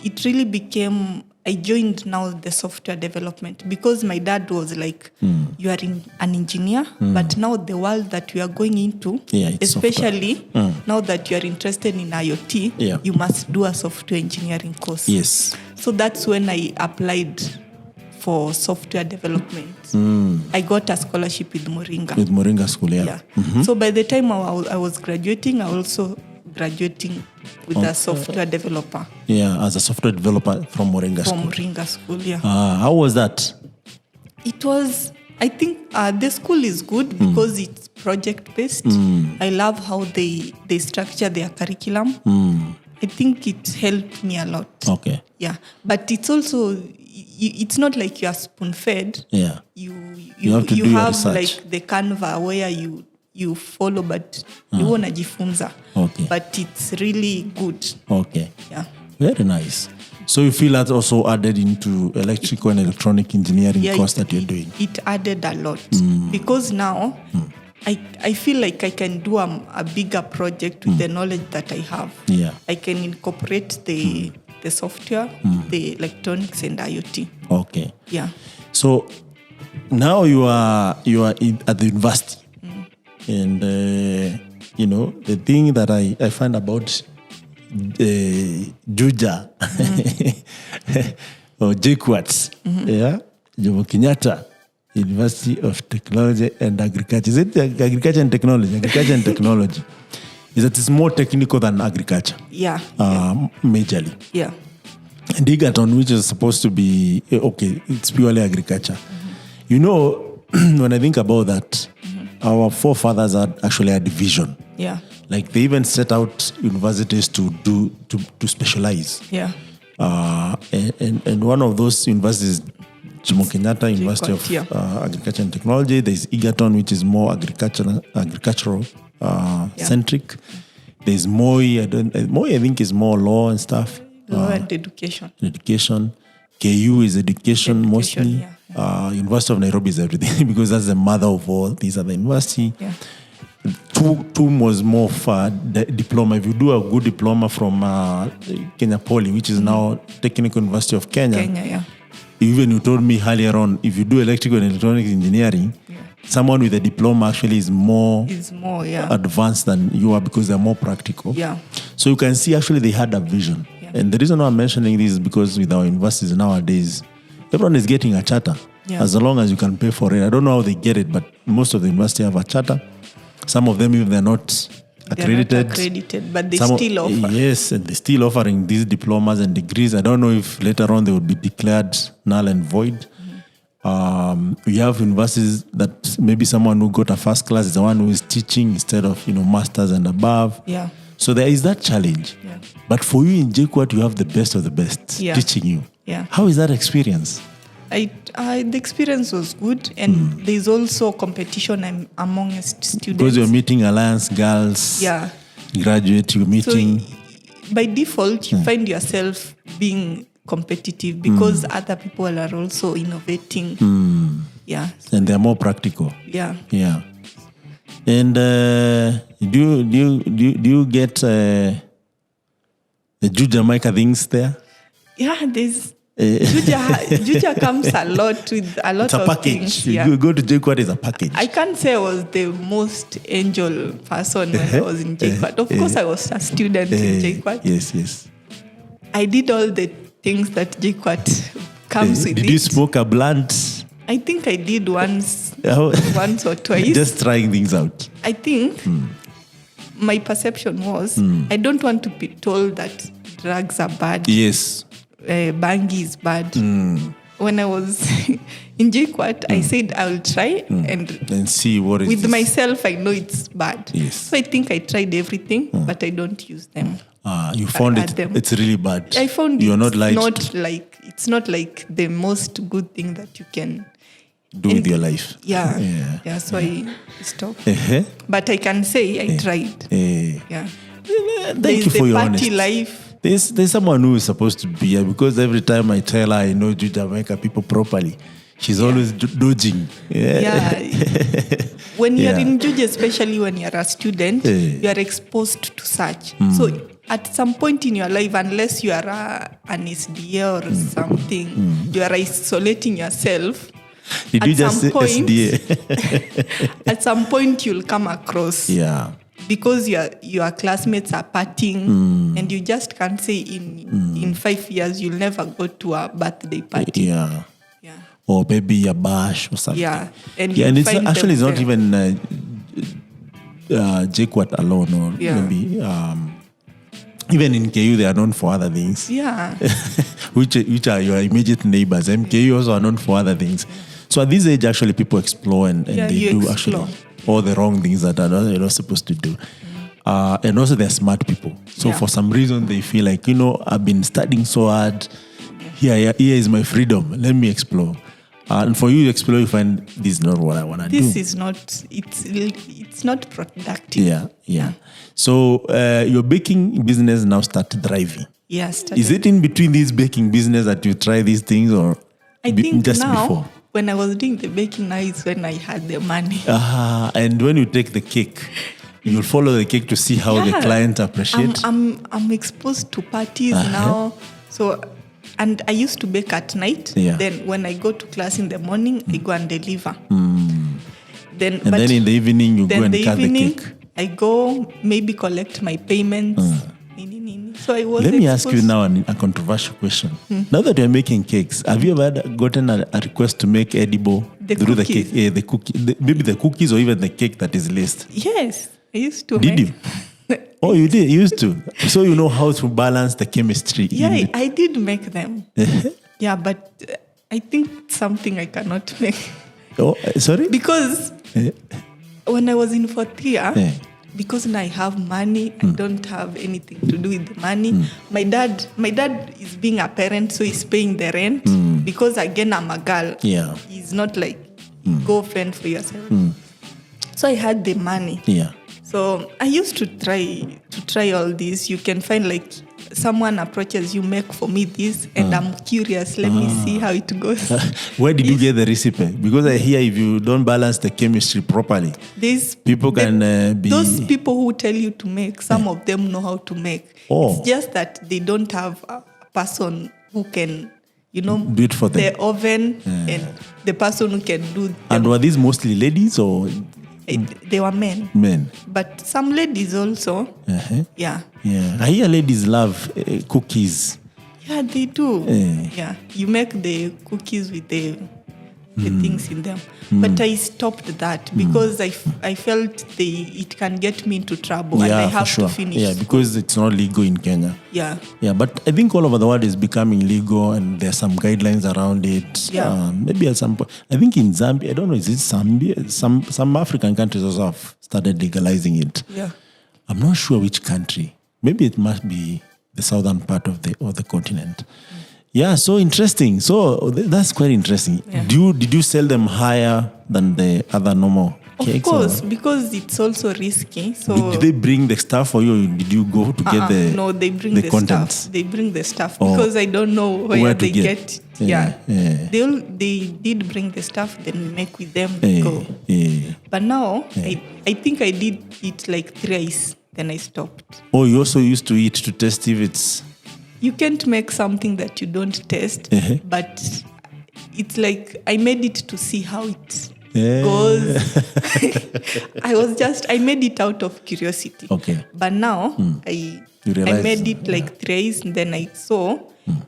B: it really became, I joined now the software development because my dad was like, you are an engineer, but now the world that we are going into, especially now that you are interested in IoT, you must do a software engineering course.
A: Yes.
B: So that's when I applied for software development. I got a scholarship with Moringa.
A: With Moringa School, yeah.
B: So by the time I was graduating, I also graduating with a software developer.
A: Yeah, as a software developer from Moringa School.
B: From Moringa School, yeah.
A: How was that?
B: It was, I think the school is good because it's project-based. I love how they structure their curriculum. I think it helped me a lot.
A: Okay.
B: Yeah, but it's also, it's not like you are spoon-fed.
A: Yeah.
B: You
A: have to do your research.
B: Like the Canva where you follow, but you wanna jifunza.
A: Okay.
B: But it's really good.
A: Okay.
B: Yeah.
A: Very nice. So you feel that also added into electrical and electronic engineering course that you're doing?
B: It added a lot because now I feel like I can do a bigger project with the knowledge that I have.
A: Yeah.
B: I can incorporate the software, the electronics and IoT.
A: Okay.
B: Yeah.
A: So now you are at the university. And, the thing that I find about Juja or JKUAT, Jomo Kenyatta University of Technology and Agriculture. Is it agriculture and technology? Agriculture and technology. Is that it's more technical than agriculture?
B: Yeah.
A: Majorly.
B: Yeah.
A: And Egerton, which is supposed to be, it's purely agriculture. When I think about that, our forefathers had actually a division.
B: Yeah.
A: Like they even set out universities to specialize.
B: Yeah.
A: And one of those universities, Jomo Kenyatta University of Agriculture and Technology. There's Egerton, which is more agricultural centric. There's Moi. Moi, I think, is more law and stuff.
B: Law and education.
A: Education. KU is education mostly.
B: Yeah.
A: University of Nairobi is everything because that's the mother of all these other universities.
B: Yeah.
A: TUM was more for diploma. If you do a good diploma from Kenya Poly, which is now Technical University of Kenya. Even you told me earlier on, if you do electrical and electronics engineering, someone with a diploma actually is more advanced than you are because they're more practical.
B: Yeah.
A: So you can see actually they had a vision. Yeah. And the reason why I'm mentioning this is because with our universities nowadays, everyone is getting a charter as long as you can pay for it. I don't know how they get it, but most of the universities have a charter. Some of them, if they're not accredited.
B: They're not accredited, but they still offer.
A: Yes, and they're still offering these diplomas and degrees. I don't know if later on they would be declared null and void. We have universities that maybe someone who got a first class is the one who is teaching instead of masters and above.
B: Yeah.
A: So there is that challenge.
B: Yeah.
A: But for you in JKUAT, you have the best of the best teaching you.
B: Yeah.
A: How is that experience?
B: The experience was good, and there's also competition amongst students.
A: Because you're meeting Alliance girls, graduate, you're meeting.
B: So by default, you find yourself being competitive because other people are also innovating. Yeah.
A: And they're more practical.
B: Yeah.
A: Yeah. And do you get the Jamaica things there?
B: Yeah, there's Juja comes a lot with a lot of
A: package.
B: things. Yeah.
A: You go to JKUAT is a package.
B: I can't say I was the most angel person when I was in JKUAT. Of course, I was a student in JKUAT.
A: Yes.
B: I did all the things that JKUAT comes with.
A: Did you smoke a blunt?
B: I think I did once or twice.
A: Just trying things out.
B: I think my perception was I don't want to be told that drugs are bad.
A: Yes.
B: Bangi is bad. when I was in JKUAT, I said I will try
A: and see what is
B: with
A: this?
B: myself. I know it's bad.
A: Yes.
B: So I think I tried everything, but I don't use them.
A: You found
B: at them.
A: it's really bad.
B: I found
A: you're
B: it's
A: not
B: not like the most good thing that you can
A: do with your life.
B: Yeah. So I stopped. But I can say I tried. Yeah.
A: Thank you for your
B: party
A: honesty.
B: life.
A: There's someone who is supposed to be here because every time I tell her I know Jamaica people properly, she's always dodging.
B: Yeah. When you're in Juju, especially when you're a student, you are exposed to such. So at some point in your life, unless you are an SDA or something, you are isolating yourself.
A: Did you just say SDA?
B: At some point, you'll come across.
A: Yeah.
B: Because your classmates are partying and you just can't say in 5 years you'll never go to a birthday party.
A: Yeah. Or maybe a bash or something.
B: Yeah. And
A: it's actually it's not even JKUAT alone or maybe even in KU they are known for other things.
B: Yeah.
A: which are your immediate neighbors. MKU also are known for other things. So at this age actually people explore and they do explore. Actually all the wrong things that you're not supposed to do. And also they're smart people. So for some reason they feel like, I've been studying so hard. Here is my freedom. Let me explore. And for you to explore, you find this is not what I want to do.
B: This is not, it's not productive.
A: Yeah. So your baking business now started thriving.
B: Yes.
A: Is it in between this baking business that you try these things or
B: I think
A: just
B: now,
A: before?
B: When I was doing the baking, now is when I had the money.
A: And when you take the cake, you'll follow the cake to see how the client appreciate.
B: I'm exposed to parties now. So, and I used to bake at night.
A: Yeah.
B: Then when I go to class in the morning, I go and deliver. Then
A: in the evening, you go and cut the cake.
B: I go maybe collect my payments. So I was
A: Let me ask you now a controversial question. Now that you're making cakes, have you ever gotten a request to make edible
B: through
A: the cake? Yeah, maybe the cookies or even the cake that is laced?
B: Yes, I used to.
A: Did you? Oh, you did? You used to? So you know how to balance the chemistry?
B: Yeah, I did make them. Yeah, but I think something I cannot make.
A: Oh, sorry?
B: Because when I was in fourth year, because now I have money, I don't have anything to do with the money. My dad is being a parent, so he's paying the rent. Because again, I'm a girl.
A: Yeah.
B: He's not like, go fend for yourself. So I had the money.
A: Yeah.
B: So I used to try all this. You can find like someone approaches you, make for me this, and I'm curious. Let me see how it goes.
A: Where did you get the recipe? Because I hear if you don't balance the chemistry properly, those people
B: who tell you to make, some of them know how to make. It's just that they don't have a person who can,
A: do it for them.
B: The oven and the person who can do them.
A: And were these mostly ladies or?
B: They were men.
A: Men.
B: But some ladies also. Yeah.
A: I hear ladies love cookies.
B: Yeah, they do. Yeah. You make the cookies with the things in them. But I stopped that because I felt it can get me into trouble and I have to finish.
A: Yeah, because it's not legal in Kenya.
B: Yeah.
A: Yeah, but I think all over the world is becoming legal and there's some guidelines around it.
B: Yeah.
A: Maybe at some point. I think in Zambia, I don't know, is it Zambia? Some African countries also have started legalizing it.
B: Yeah.
A: I'm not sure which country. Maybe it must be the southern part of the continent. Yeah, so interesting. So that's quite interesting. Yeah. Did you sell them higher than the other normal cakes? Of
B: course, because it's also risky. So
A: did they bring the stuff for you, or did you go to get the
B: No, they bring the
A: contents?
B: Stuff. They bring the stuff because I don't know where they get. Yeah. They did bring the stuff, then we make with them, go. But now, I think I did it like thrice, then I stopped.
A: Oh, you also used to eat to test if it's...
B: You can't make something that you don't taste, but it's like I made it to see how it goes. I made it out of curiosity.
A: Okay.
B: But now I made it like thrice, and then I saw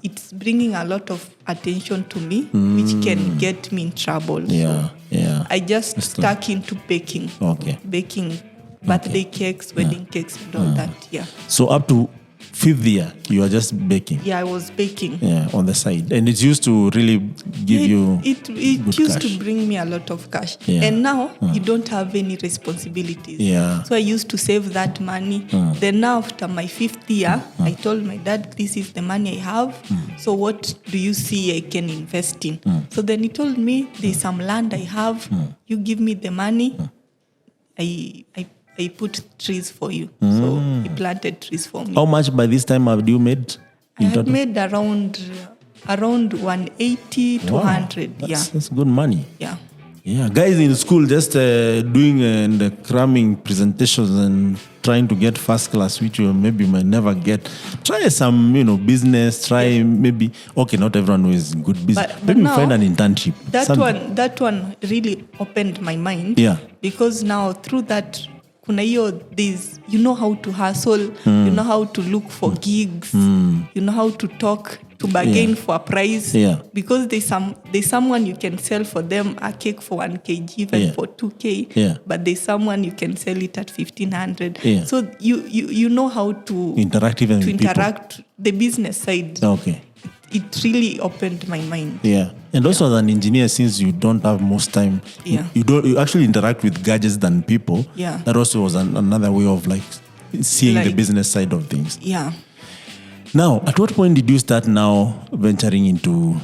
B: it's bringing a lot of attention to me, which can get me in trouble.
A: Yeah,
B: so I just stuck into baking.
A: Okay.
B: Baking birthday cakes, wedding cakes, and all that. Yeah.
A: So up to 5th year, you are just baking.
B: Yeah, I was baking.
A: Yeah, on the side. And it used to really give you
B: It
A: good
B: used
A: cash.
B: to bring me a lot of cash.
A: Yeah.
B: And now you don't have any responsibilities.
A: Yeah.
B: So I used to save that money. Then now after my 5th year, I told my dad, this is the money I have. So what do you see I can invest in? So then he told me, there's some land I have. You give me the money. I put trees for you. So he planted trees for me.
A: How much by this time have you made?
B: I had made around 180 to 100.
A: That's good money.
B: Yeah.
A: Yeah, guys in school just doing and cramming presentations and trying to get first class, which you maybe might never get. Try some, business. Try maybe not everyone who is good business.
B: But
A: maybe
B: now,
A: find an internship.
B: That one really opened my mind.
A: Yeah.
B: Because now through that, kuna hiyo this, you know how to hustle, you know how to look for gigs, you know how to talk, to bargain for a price.
A: Yeah.
B: Because there's someone you can sell for them a cake for 1 kg, even for 2K.
A: Yeah.
B: But there's someone you can sell it at 1,500.
A: Yeah.
B: So you know how to
A: interact
B: the business side.
A: Okay.
B: It really opened my mind.
A: Yeah. And also as an engineer, since you don't have most time, you actually interact with gadgets than people.
B: Yeah.
A: That also was another way of seeing the business side of things.
B: Yeah.
A: Now, at what point did you start now venturing into,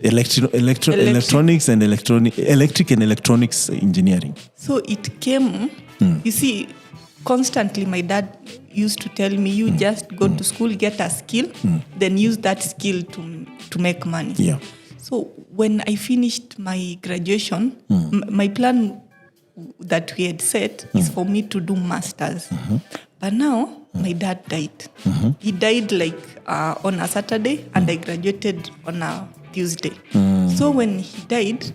A: electronics and electric and electronics engineering?
B: So it came, you see, constantly my dad used to tell me, you just go to school, get a skill, then use that skill to make money.
A: Yeah.
B: So when I finished my graduation, my plan that we had set is for me to do masters. But now my dad died. He died on a Saturday and I graduated on a Tuesday. So when he died,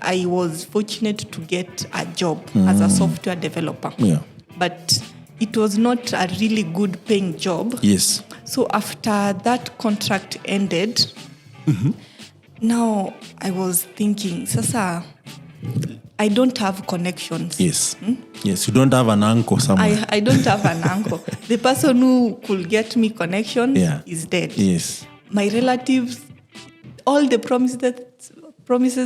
B: I was fortunate to get a job as a software developer.
A: Yeah.
B: But it was not a really good paying job.
A: Yes.
B: So after that contract ended, now I was thinking, Sasa, I don't have connections.
A: Yes. Yes, you don't have an uncle somewhere.
B: I don't have an uncle. The person who could get me connections is dead.
A: Yes.
B: My relatives, all the promises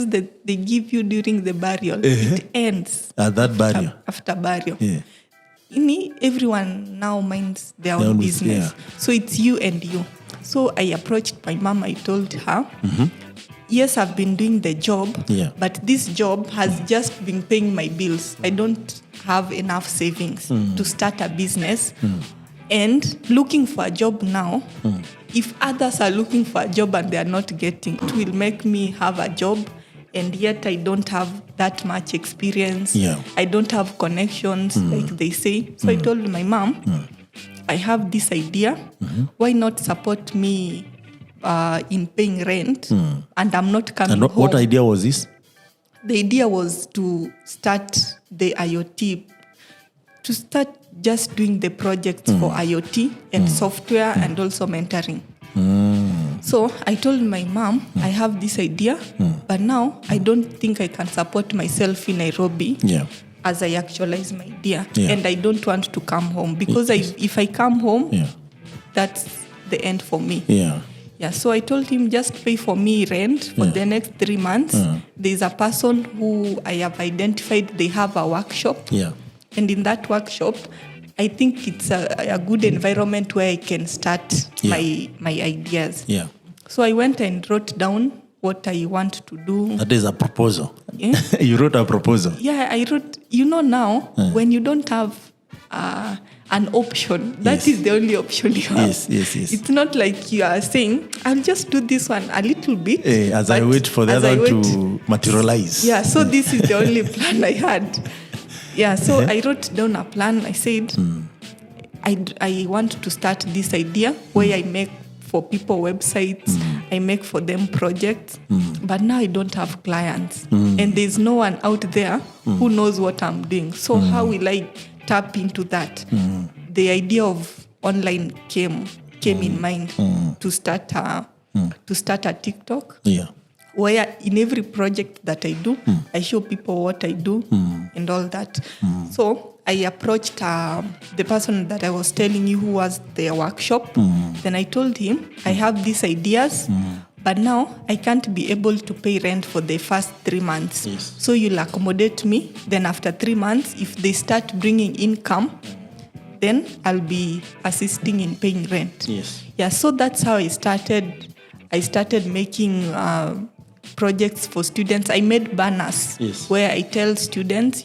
B: that they give you during the burial, it ends.
A: At that burial.
B: After burial.
A: Yeah.
B: Everyone now minds their own business. So it's you and you. So I approached my mom. I told her, yes, I've been doing the job, but this job has just been paying my bills. I don't have enough savings to start a business. And looking for a job now, if others are looking for a job and they are not getting, it will make me have a job. And yet I don't have that much experience. Yeah. I don't have connections, like they say. So I told my mom, I have this idea. Why not support me in paying rent? And I'm not coming home.
A: What idea was this?
B: The idea was to start the IoT, to start just doing the projects for IoT and software and also mentoring. So I told my mom, I have this idea, but now I don't think I can support myself in Nairobi as I actualize my idea. And I don't want to come home because if I come home, that's the end for me. So I told him, just pay for me rent for the next 3 months. There's a person who I have identified, they have a workshop. And in that workshop, I think it's a good environment where I can start my ideas. So I went and wrote down what I want to do.
A: That is a proposal. You wrote a proposal.
B: I wrote, now, when you don't have an option, that is the only option you have.
A: Yes.
B: It's not like you are saying, I'll just do this one a little bit.
A: As I wait for the other to materialize.
B: So this is the only plan I had. So I wrote down a plan. I said, I want to start this idea where I make for people websites, I make for them projects, but now I don't have clients. And there's no one out there who knows what I'm doing. So how will I tap into that? The idea of online came in mind to start a TikTok. Where in every project that I do, I show people what I do and all that. So I approached the person that I was telling you who was the workshop. Then I told him, I have these ideas, but now I can't be able to pay rent for the first 3 months.
A: Yes.
B: So you'll accommodate me. Then after 3 months, if they start bringing income, then I'll be assisting in paying rent.
A: Yes.
B: Yeah, so that's how I started. I started making projects for students. I made banners where I tell students,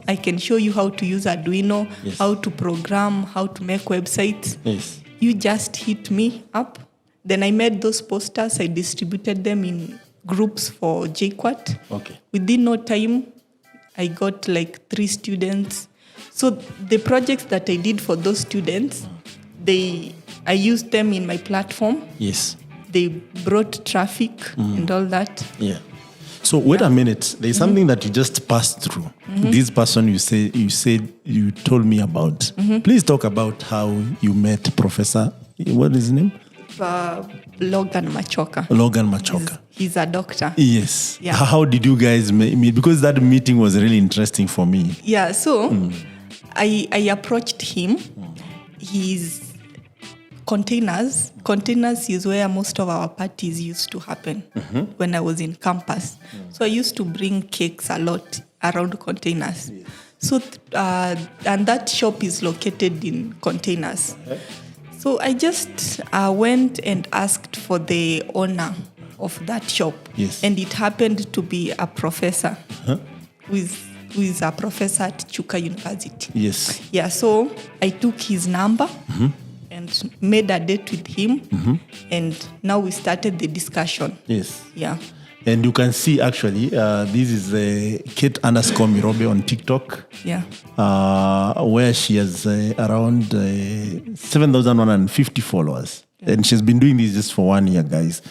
B: I can show you how to use Arduino, how to program, how to make websites.
A: Yes.
B: You just hit me up. Then I made those posters. I distributed them in groups for JKUAT.
A: Okay.
B: Within no time, I got like 3 students. So the projects that I did for those students, I used them in my platform.
A: Yes.
B: They brought traffic and all that.
A: Yeah. So wait a minute. There's something that you just passed through. This person you told me about. Please talk about how you met Professor. What is his name?
B: Logan Machoka.
A: Logan Machoka.
B: He's a doctor.
A: Yes.
B: Yeah.
A: How did you guys meet? Because that meeting was really interesting for me.
B: Yeah. So I approached him. His containers is where most of our parties used to happen when I was in campus. So I used to bring cakes a lot around containers. Yes. So and that shop is located in containers. Okay. So I just went and asked for the owner of that shop.
A: Yes.
B: And it happened to be a professor who is a professor at Chuka University.
A: Yes.
B: Yeah, so I took his number and made a date with him. And now we started the discussion.
A: Yes.
B: Yeah.
A: And you can see actually, this is Cate_Mirobe on TikTok.
B: Yeah.
A: Where she has around 7,150 followers. Yeah. And she's been doing this just for 1 year, guys.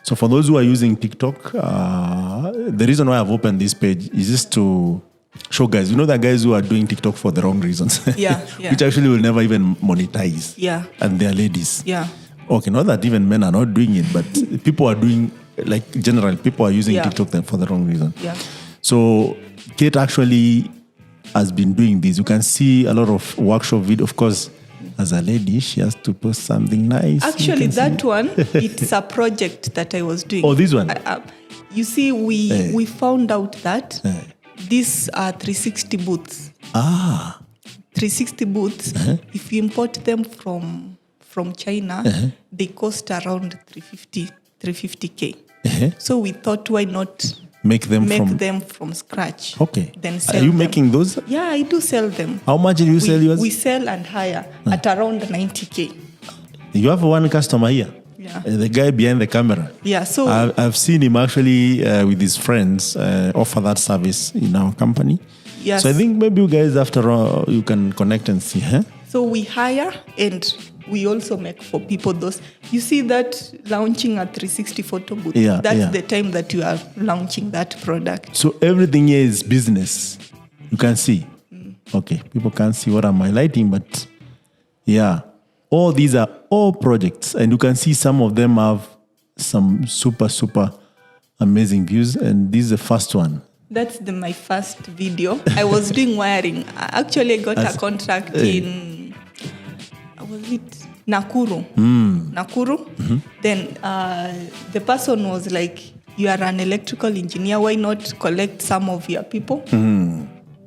A: So for those who are using TikTok, the reason why I've opened this page is just to show guys, the guys who are doing TikTok for the wrong reasons.
B: Yeah.
A: Which actually will never even monetize.
B: Yeah.
A: And they're ladies.
B: Yeah.
A: Okay, not that even men are not doing it, but people are doing, like generally, people are using TikTok for the wrong reason.
B: Yeah.
A: So Cate actually has been doing this. You can see a lot of workshop video. Of course, as a lady, she has to post something nice.
B: Actually, that one, it's a project that I was doing.
A: Oh, this one?
B: You see, we found out that these are 360 booths. 360 booths, if you import them from China, they cost around 350K. So we thought, why not
A: make them
B: from scratch?
A: Okay.
B: Then sell
A: Are you
B: them.
A: making those?
B: Yeah, I do sell them.
A: How much do you sell yours?
B: We sell and hire at around 90K.
A: You have one customer here?
B: Yeah.
A: The guy behind the camera.
B: Yeah, so
A: I've seen him actually with his friends offer that service in our company.
B: Yes.
A: So I think maybe you guys, after all, you can connect and see.
B: So we hire and we also make for people those. You see that launching a 360 photo booth.
A: Yeah,
B: that's the time that you are launching that product.
A: So everything here is business. You can see. Okay, people can't see what I'm highlighting, but yeah. All these are all projects, and you can see some of them have some super, super amazing views, and this is the first one.
B: That's my first video. I was doing wiring. Actually, I got a contract in, was it Nakuru? Nakuru. Then the person was like, you are an electrical engineer, why not collect some of your people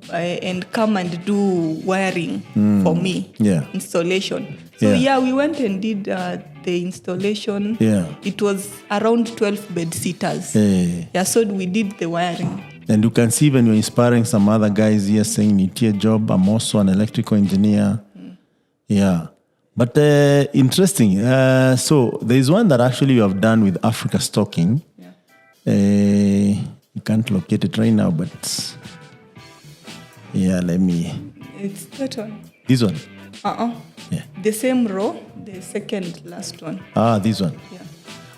B: and come and do wiring for me, installation. So we went and did the installation. Yeah. It was around 12 bed sitters. So we did the wiring.
A: And you can see when you're inspiring some other guys here saying, need a job, I'm also an electrical engineer. Yeah. But interesting. So there's one that actually you have done with Africa Stocking. You can't locate it right now, but let me.
B: It's that one.
A: This one?
B: Yeah. The same row, the second last one.
A: This one.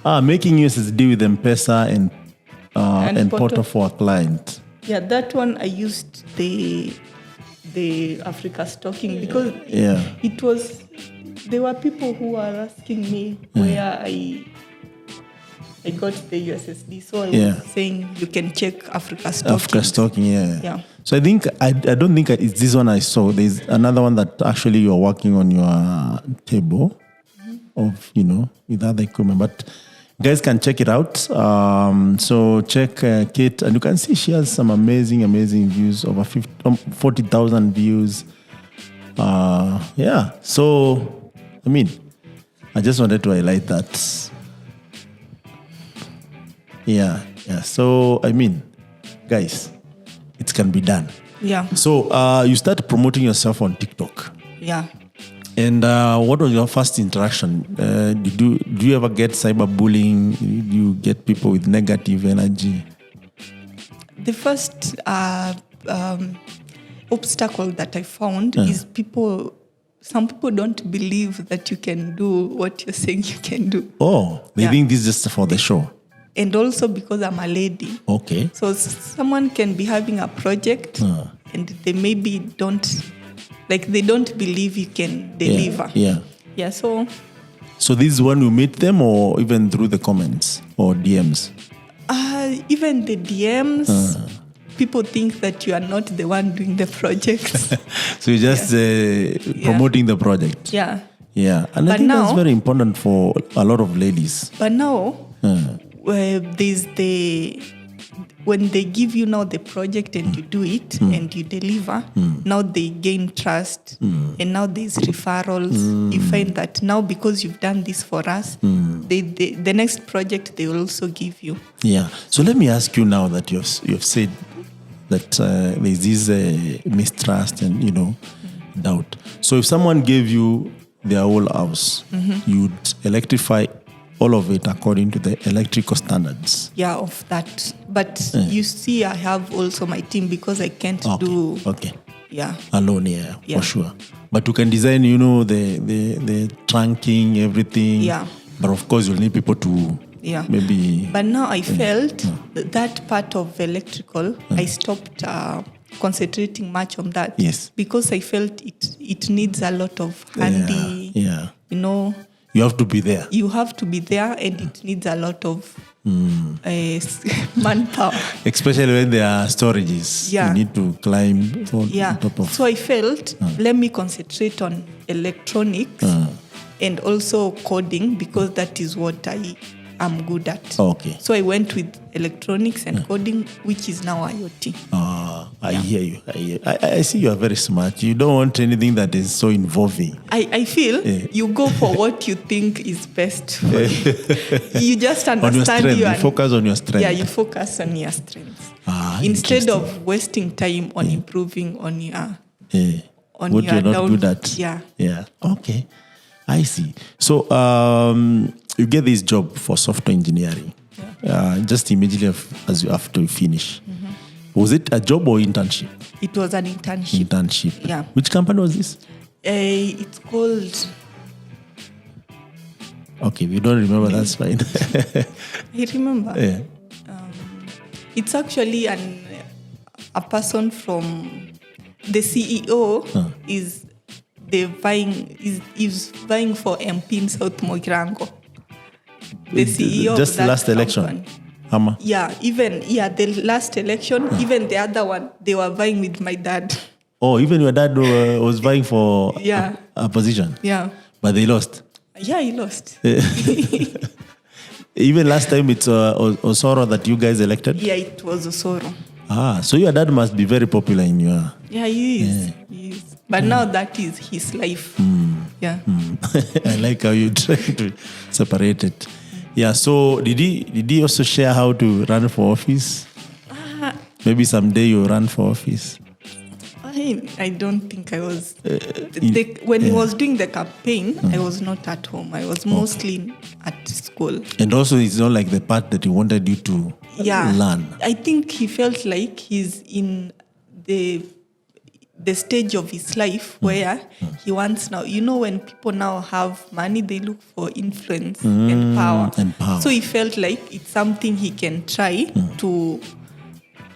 B: Yeah.
A: Making USSD with M-Pesa and Portal for a client.
B: Yeah, that one I used the Africa Stocking because it was. There were people who were asking me where I got the USSD, so I was saying you can check Africa Stocking.
A: Africa Stocking, yeah. So I think I don't think it's this one I saw. There's another one that actually you're working on your table of with other equipment, but guys can check it out. So check Cate, and you can see she has some amazing views, over 40,000 views. Yeah. So I mean, I just wanted to highlight that. Yeah. So I mean, guys, it can be done.
B: Yeah.
A: So you started promoting yourself on TikTok.
B: Yeah.
A: And what was your first interaction? Do you ever get cyberbullying? Do you get people with negative energy?
B: The first obstacle that I found is some people don't believe that you can do what you're saying you can do.
A: Oh, they think this is just for the show.
B: And also because I'm a lady.
A: Okay.
B: So someone can be having a project and they maybe don't believe you can deliver. Yeah. So
A: this is when you meet them, or even through the comments or DMs?
B: Even the DMs, people think that you are not the one doing the project.
A: So you're just promoting the project.
B: Yeah.
A: Yeah. And I think that's very important for a lot of ladies.
B: But now, there's when they give you now the project and you do it and you deliver, now they gain trust and now there's referrals. You find that now because you've done this for us, the next project they will also give you.
A: Yeah. So let me ask you now that you've said that there's this mistrust and doubt. So if someone gave you their whole house, you'd electrify all of it according to the electrical standards.
B: Yeah, of that. But you see, I have also my team because I can't do.
A: Okay.
B: Yeah.
A: Alone, for sure. But you can design, the trunking, everything.
B: Yeah.
A: But of course, you'll need people to maybe.
B: But now I felt that part of electrical, I stopped concentrating much on that.
A: Yes.
B: Because I felt it needs a lot of handy.
A: Yeah.
B: You
A: have to be there.
B: You have to be there, and it needs a lot of manpower.
A: Especially when there are storages.
B: Yeah.
A: You need to climb on top of.
B: So I felt, let me concentrate on electronics and also coding, because that is what I am good at.
A: Okay.
B: So I went with electronics and coding, which is now IoT.
A: I hear you. I see you are very smart. You don't want anything that is so involving.
B: I feel you go for what you think is best for you. You just understand
A: on your strength. You focus on your strength.
B: Yeah, you focus on your strengths. Instead of wasting time on improving on your on
A: what
B: your
A: you're not good at.
B: Yeah.
A: Okay. I see. So you get this job for software engineering. Just immediately after you finish. Was it a job or internship?
B: It was an internship. Yeah.
A: Which company was this?
B: It's called...
A: Okay, we don't remember, that's fine.
B: I remember.
A: Yeah.
B: It's actually a person from... The CEO is vying for MP in South Mogirango. The CEO
A: just
B: of that
A: last election.
B: company.
A: Yeah,
B: the last election, even the other one, they were vying with my dad.
A: Oh, even your dad was vying for a position?
B: Yeah.
A: But they lost?
B: Yeah, he lost.
A: Even last time it's Osoro that you guys elected?
B: Yeah, it was Osoro.
A: So your dad must be very popular in your...
B: Yeah, he is. Yeah. He is. But now that is his life. Yeah.
A: I like how you try to separate it. Yeah, so did he also share how to run for office? Maybe someday you'll run for office.
B: I don't think I was. When he was doing the campaign, I was not at home. I was mostly at school.
A: And also, it's not like the part that he wanted you to learn.
B: I think he felt like he's in the stage of his life where he wants now. When people now have money, they look for influence and power. So he felt like it's something he can try to...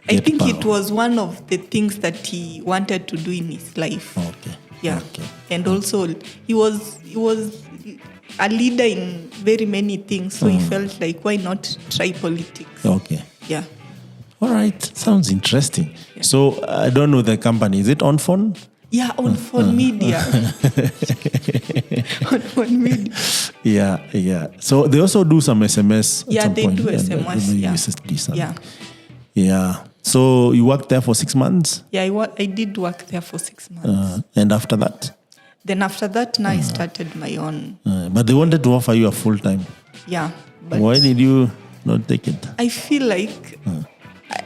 B: I think power. It was one of the things that he wanted to do in his life.
A: Okay.
B: Yeah. Okay. And also he was a leader in very many things, so he felt like, why not try politics?
A: Okay.
B: Yeah.
A: All right. Sounds interesting. Yeah. So I don't know the company. Is it On Phone?
B: Yeah, On Phone Media. On Phone Media.
A: Yeah. So they also do some SMS.
B: Yeah, they
A: point.
B: do SMS.
A: Yeah. So you worked there for 6 months?
B: Yeah, I did work there for 6 months.
A: And after that?
B: Then after that, now I started my own.
A: But they wanted to offer you a full-time.
B: Yeah.
A: But why did you not take it?
B: I feel like,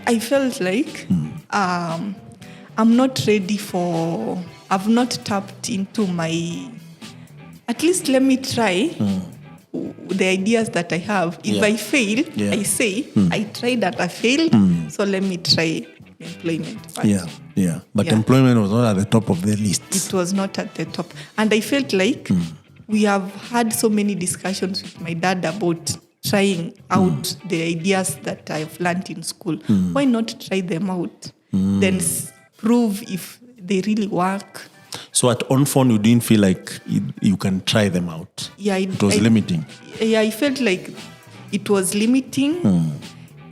B: I felt like I'm not ready for, I've not tapped into my, at least let me try the ideas that I have. If I fail, I say, I tried that I failed, so let me try employment first.
A: But employment was not at the top of the list.
B: It was not at the top. And I felt like we have had so many discussions with my dad about trying out the ideas that I've learned in school. Why not try them out? Then prove if they really work.
A: So at On Phone, you didn't feel like you can try them out?
B: Yeah.
A: It was limiting?
B: Yeah, I felt like it was limiting.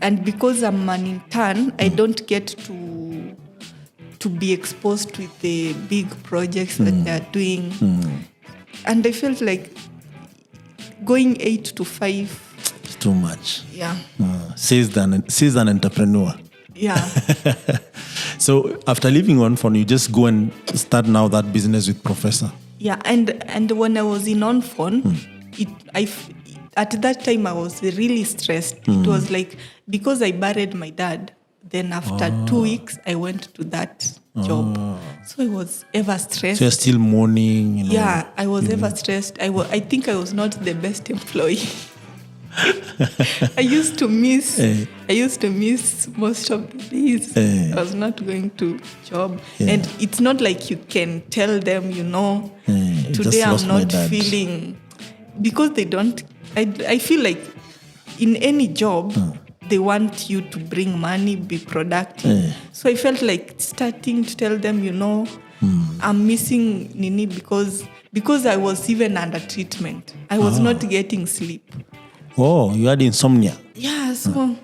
B: And because I'm an intern, I don't get to be exposed with the big projects that they're doing. And I felt like going 8 to 5...
A: It's too much.
B: Yeah.
A: Says an entrepreneur.
B: Yeah.
A: So after leaving On Phone, you just go and start now that business with Professor.
B: Yeah, and when I was in On Phone, at that time I was really stressed. It was like, because I buried my dad, then after 2 weeks, I went to that job. So I was ever stressed.
A: So you're still mourning?
B: Yeah, I was ever stressed. I think I was not the best employee. I used to miss most of the days. I was not going to job. And it's not like you can tell them, today I'm not feeling, because they don't, I feel like in any job, they want you to bring money, be productive. So I felt like starting to tell them, I'm missing Nini because I was even under treatment. I was not getting sleep.
A: Oh, you had insomnia?
B: Yeah, so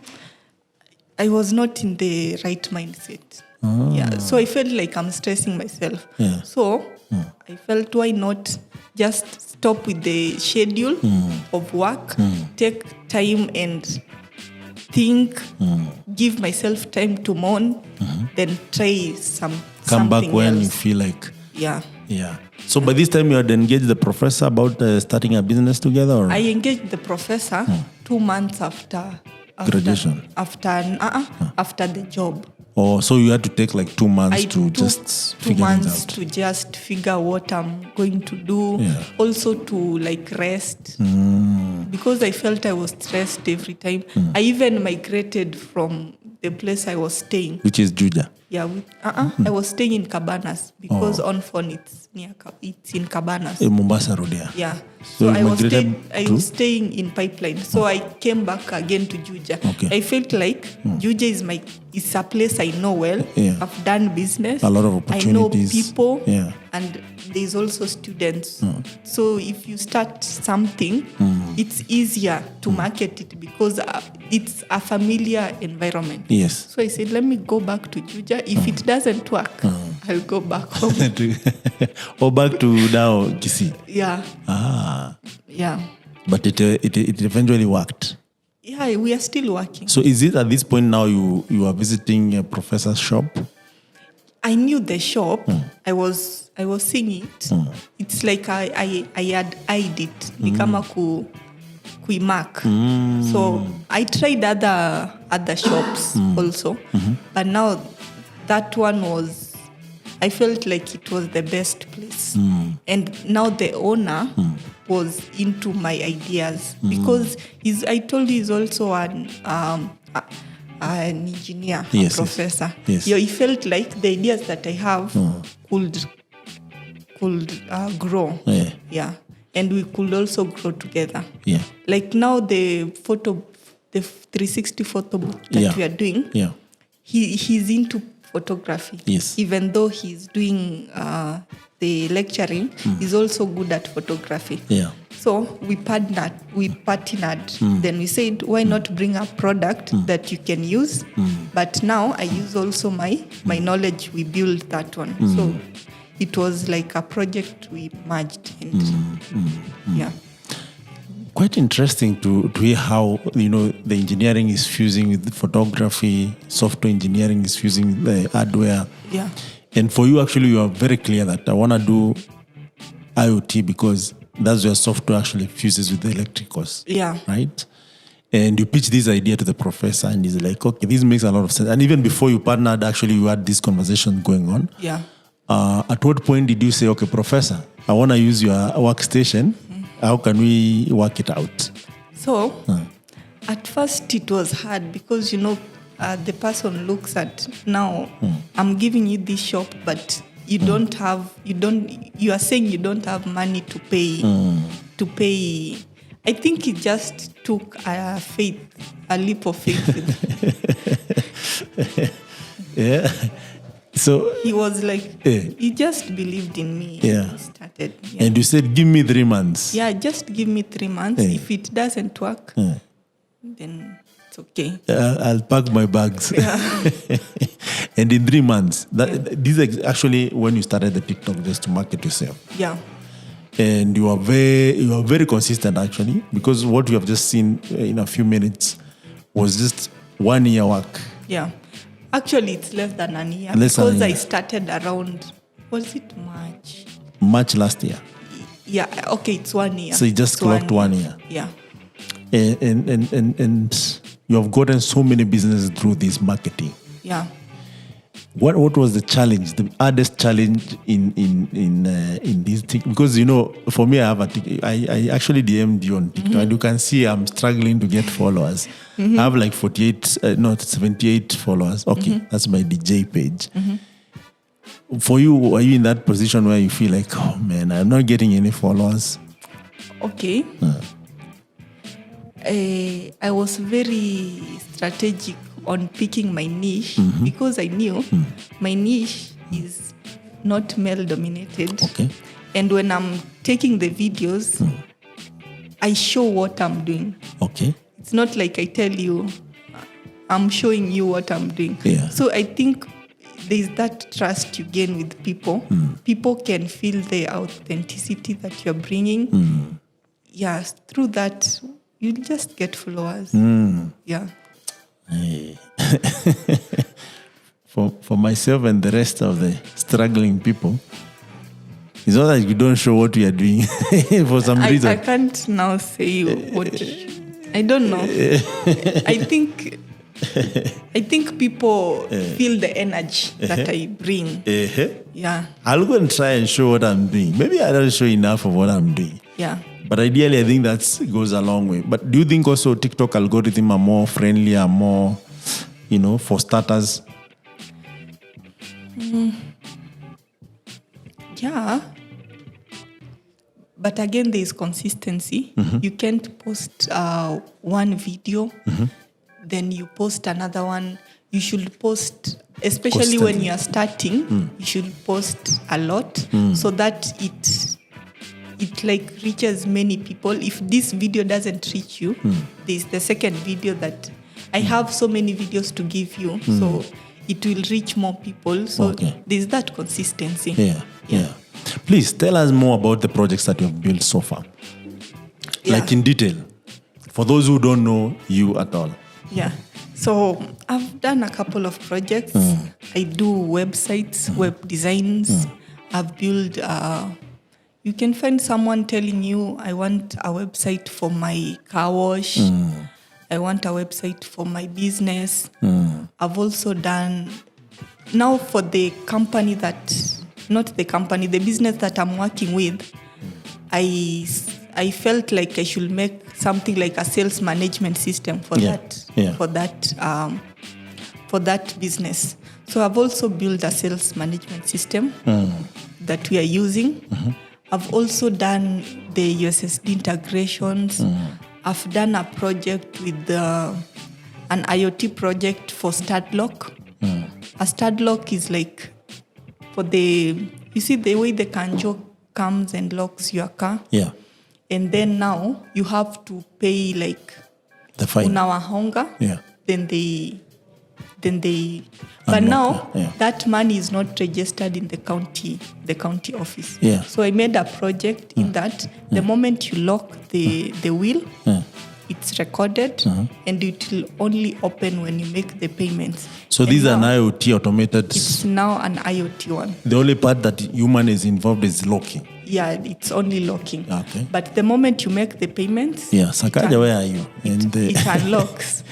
B: I was not in the right mindset. Yeah, so I felt like I'm stressing myself.
A: Yeah.
B: So I felt, why not just stop with the schedule of work, take time and think, give myself time to mourn, then try something
A: Come back when
B: else.
A: you feel like...
B: Yeah.
A: So by this time you had engaged the professor about starting a business together? Or?
B: I engaged the professor 2 months after
A: graduation.
B: After the job.
A: Oh, so you had to take like 2 months to just figure it out.
B: To just figure what I'm going to do.
A: Yeah.
B: Also to like rest. Because I felt I was stressed every time. I even migrated from the place I was staying.
A: Which is Juja?
B: Yeah, I was staying in Cabanas because On Phone it's in Cabanas.
A: In Mombasa Road, yeah.
B: Yeah.
A: So
B: I was staying in Pipeline. So I came back again to Juja.
A: Okay.
B: I felt like Juja is a place I know well.
A: Yeah.
B: I've done business.
A: A lot of opportunities.
B: I know people.
A: Yeah.
B: And there's also students. So if you start something, it's easier to market it because it's a familiar environment.
A: Yes.
B: So I said, let me go back to Juja. If it doesn't work, I'll go back home.
A: Or back to now Kisii.
B: Yeah. Yeah.
A: But it eventually worked.
B: Yeah, we are still working.
A: So is it at this point now you are visiting a professor's shop?
B: I knew the shop. I was seeing it. It's like I had eyed it. Ni kama kuimark. So I tried other shops also. But now that one was, I felt like it was the best place. And now the owner was into my ideas because I told you he's also an engineer, a professor.
A: Yes.
B: Yeah, he felt like the ideas that I have could grow. Yeah. And we could also grow together.
A: Yeah.
B: Like now the 360 photo book that we are doing, he's into photography.
A: Yes.
B: Even though he's doing the lecturing is also good at photography.
A: Yeah.
B: So we partnered. Then we said, why not bring a product that you can use? But now I use also my knowledge. We build that one. So it was like a project we merged. Yeah.
A: Quite interesting to hear how, the engineering is fusing with photography, software engineering is fusing the hardware.
B: Yeah.
A: And for you, actually, you are very clear that I want to do IoT because that's where software actually fuses with the electricals.
B: Yeah.
A: Right? And you pitch this idea to the professor and he's like, okay, this makes a lot of sense. And even before you partnered, actually, you had this conversation going on.
B: Yeah.
A: At what point did you say, okay, professor, I want to use your workstation. How can we work it out?
B: So, at first it was hard because, the person looks at, now, I'm giving you this shop, but you are saying you don't have money to pay. I think it just took a leap of faith.
A: Yeah. So
B: he was like, he just believed in me.
A: Yeah.
B: He started. Yeah.
A: And you said, give me 3 months.
B: Yeah, just give me 3 months. If it doesn't work, then it's okay.
A: I'll pack my bags.
B: Yeah.
A: And in 3 months, this is actually when you started the TikTok just to market yourself.
B: Yeah.
A: And you are very consistent actually, because what we have just seen in a few minutes was just 1 year work.
B: Yeah. Actually, it's less than a year I started around, was it March?
A: March last year.
B: Yeah. Okay, it's 1 year.
A: So you just clocked 1 year.
B: Yeah.
A: And you have gotten so many businesses through this marketing.
B: Yeah.
A: What was the challenge, the hardest challenge in this thing? Because for me, I actually DM'd you on TikTok, and you can see I'm struggling to get followers. I have like 78 followers. Okay, that's my DJ page. For you, are you in that position where you feel like, oh man, I'm not getting any followers?
B: Okay. I was very strategic on picking my niche because I knew my niche is not male dominated.
A: Okay.
B: And when I'm taking the videos, I show what I'm doing.
A: Okay.
B: It's not like I tell you, I'm showing you what I'm doing.
A: Yeah.
B: So I think there's that trust you gain with people. People can feel the authenticity that you're bringing. Yes, through that, you just get followers. Yeah.
A: Hey. For myself and the rest of the struggling people, it's not that you don't show what we are doing for some reason.
B: I can't now say what. I don't know. I think people feel the energy that I bring. Yeah.
A: I'll go and try and show what I'm doing. Maybe I don't show enough of what I'm doing.
B: Yeah.
A: But ideally, I think that goes a long way. But do you think also TikTok algorithm are more friendly, are more, for starters?
B: Yeah. But again, there is consistency. You can't post one video, then you post another one. You should post, especially when you are starting, you should post a lot so that it reaches many people. If this video doesn't reach you, there's the second video that I have so many videos to give you, so it will reach more people. So there's that consistency.
A: Yeah. Please tell us more about the projects that you have built so far.
B: Yeah.
A: Like in detail, for those who don't know you at all.
B: Yeah. So I've done a couple of projects. I do websites, web designs. I've built, you can find someone telling you, I want a website for my car wash. I want a website for my business. I've also done, now for the company the business that I'm working with, I felt like I should make something like a sales management system for that business. So I've also built a sales management system that we are using. I've also done the USSD integrations. I've done a project with an IoT project for StadLock. A StadLock is like for the you see the way the kanjo comes and locks your car.
A: Yeah.
B: And then now you have to pay like
A: The fine.
B: unawahonga.
A: Yeah.
B: Then they but now
A: yeah.
B: that money is not registered in the county office.
A: Yeah.
B: So I made a project in that the moment you lock the wheel, it's recorded and it will only open when you make the payments.
A: So
B: and
A: these are an
B: now
A: IoT automated.
B: it's now an IoT one.
A: The only part that human is involved is locking.
B: Yeah, it's only locking.
A: Okay.
B: But the moment you make the payments,
A: Yeah. Sakaja, where are you? And
B: it unlocks.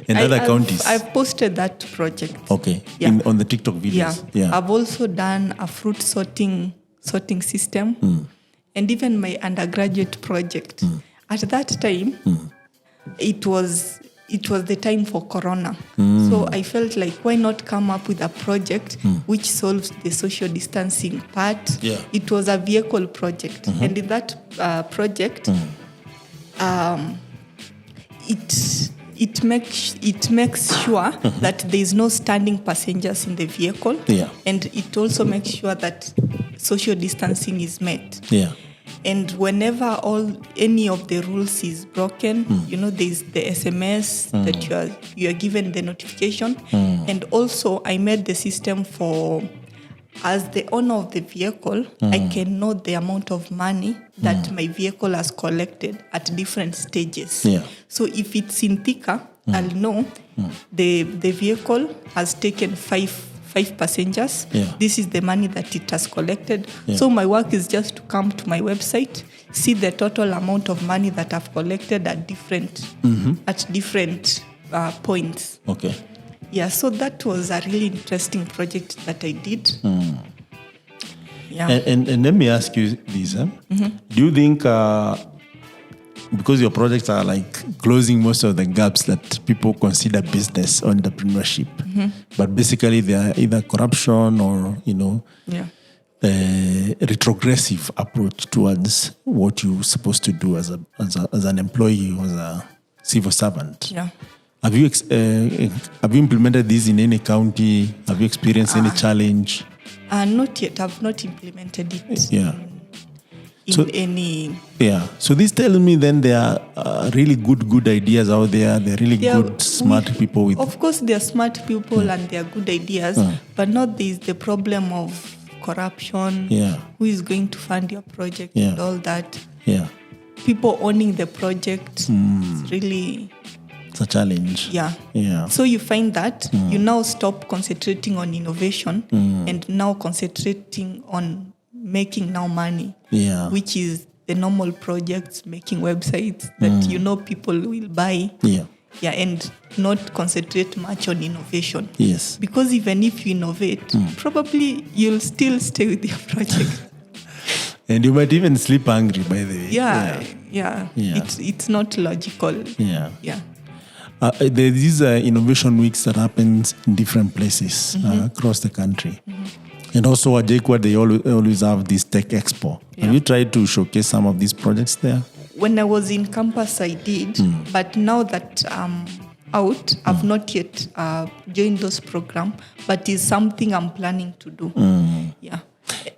A: and other counties.
B: I've posted that project.
A: Okay.
B: Yeah.
A: On the TikTok videos. Yeah.
B: I've also done a fruit sorting system, and even my undergraduate project. At that time, it was the time for Corona. So I felt like, why not come up with a project which solves the social distancing part?
A: Yeah.
B: It was a vehicle project. And in that project, it makes sure that there is no standing passengers in the vehicle.
A: Yeah.
B: And it also makes sure that social distancing is met.
A: Yeah.
B: And whenever any of the rules is broken, there's the SMS that you are given the notification. And also I made the system for, as the owner of the vehicle, I can know the amount of money that my vehicle has collected at different stages.
A: Yeah.
B: So if it's in Thika, I'll know the vehicle has taken five passengers.
A: Yeah.
B: This is the money that it has collected.
A: Yeah.
B: So my work is just to come to my website, see the total amount of money that I've collected at different points.
A: Okay.
B: Yeah, so that was a really interesting project that I did. Yeah.
A: And let me ask you this. Do you think, because your projects are like closing most of the gaps that people consider business or entrepreneurship, but basically they are either corruption or, retrogressive approach towards what you're supposed to do as an employee or as a civil servant.
B: Yeah.
A: Have you implemented this in any county? Have you experienced any challenge?
B: Not yet. I've not implemented it.
A: Yeah.
B: In any.
A: Yeah. So this tells me then there are really good ideas out there. There are really good, smart people with.
B: Of course, there are smart people and there are good ideas, but not there is the problem of corruption.
A: Yeah.
B: Who is going to fund your project and all that?
A: Yeah.
B: People owning the project. It's really.
A: It's a challenge.
B: Yeah.
A: Yeah.
B: So you find that you now stop concentrating on innovation and now concentrating on making now money. Yeah. Which is the normal projects, making websites that people will buy.
A: Yeah.
B: Yeah, and not concentrate much on innovation.
A: Yes.
B: Because even if you innovate, probably you'll still stay with your project.
A: And you might even sleep hungry, by the way.
B: Yeah. It's not logical.
A: Yeah.
B: Yeah.
A: There is these innovation weeks that happens in different places across the country. And also at JKUAT, they always have this tech expo. Yeah. Have you tried to showcase some of these projects there?
B: When I was in campus, I did. But now that I'm out, I've not yet joined those programs. But it's something I'm planning to do. Yeah.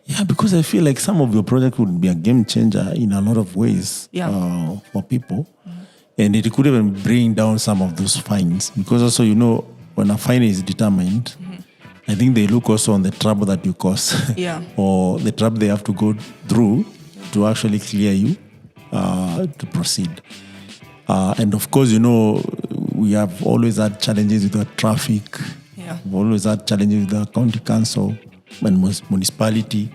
A: Yeah, because I feel like some of your projects would be a game changer in a lot of ways for people. And it could even bring down some of those fines. Because also, when a fine is determined, I think they look also on the trouble that you cause. Or the trouble they have to go through to actually clear you to proceed. And of course, we have always had challenges with the traffic. Yeah. We've always had challenges with the county council and municipality.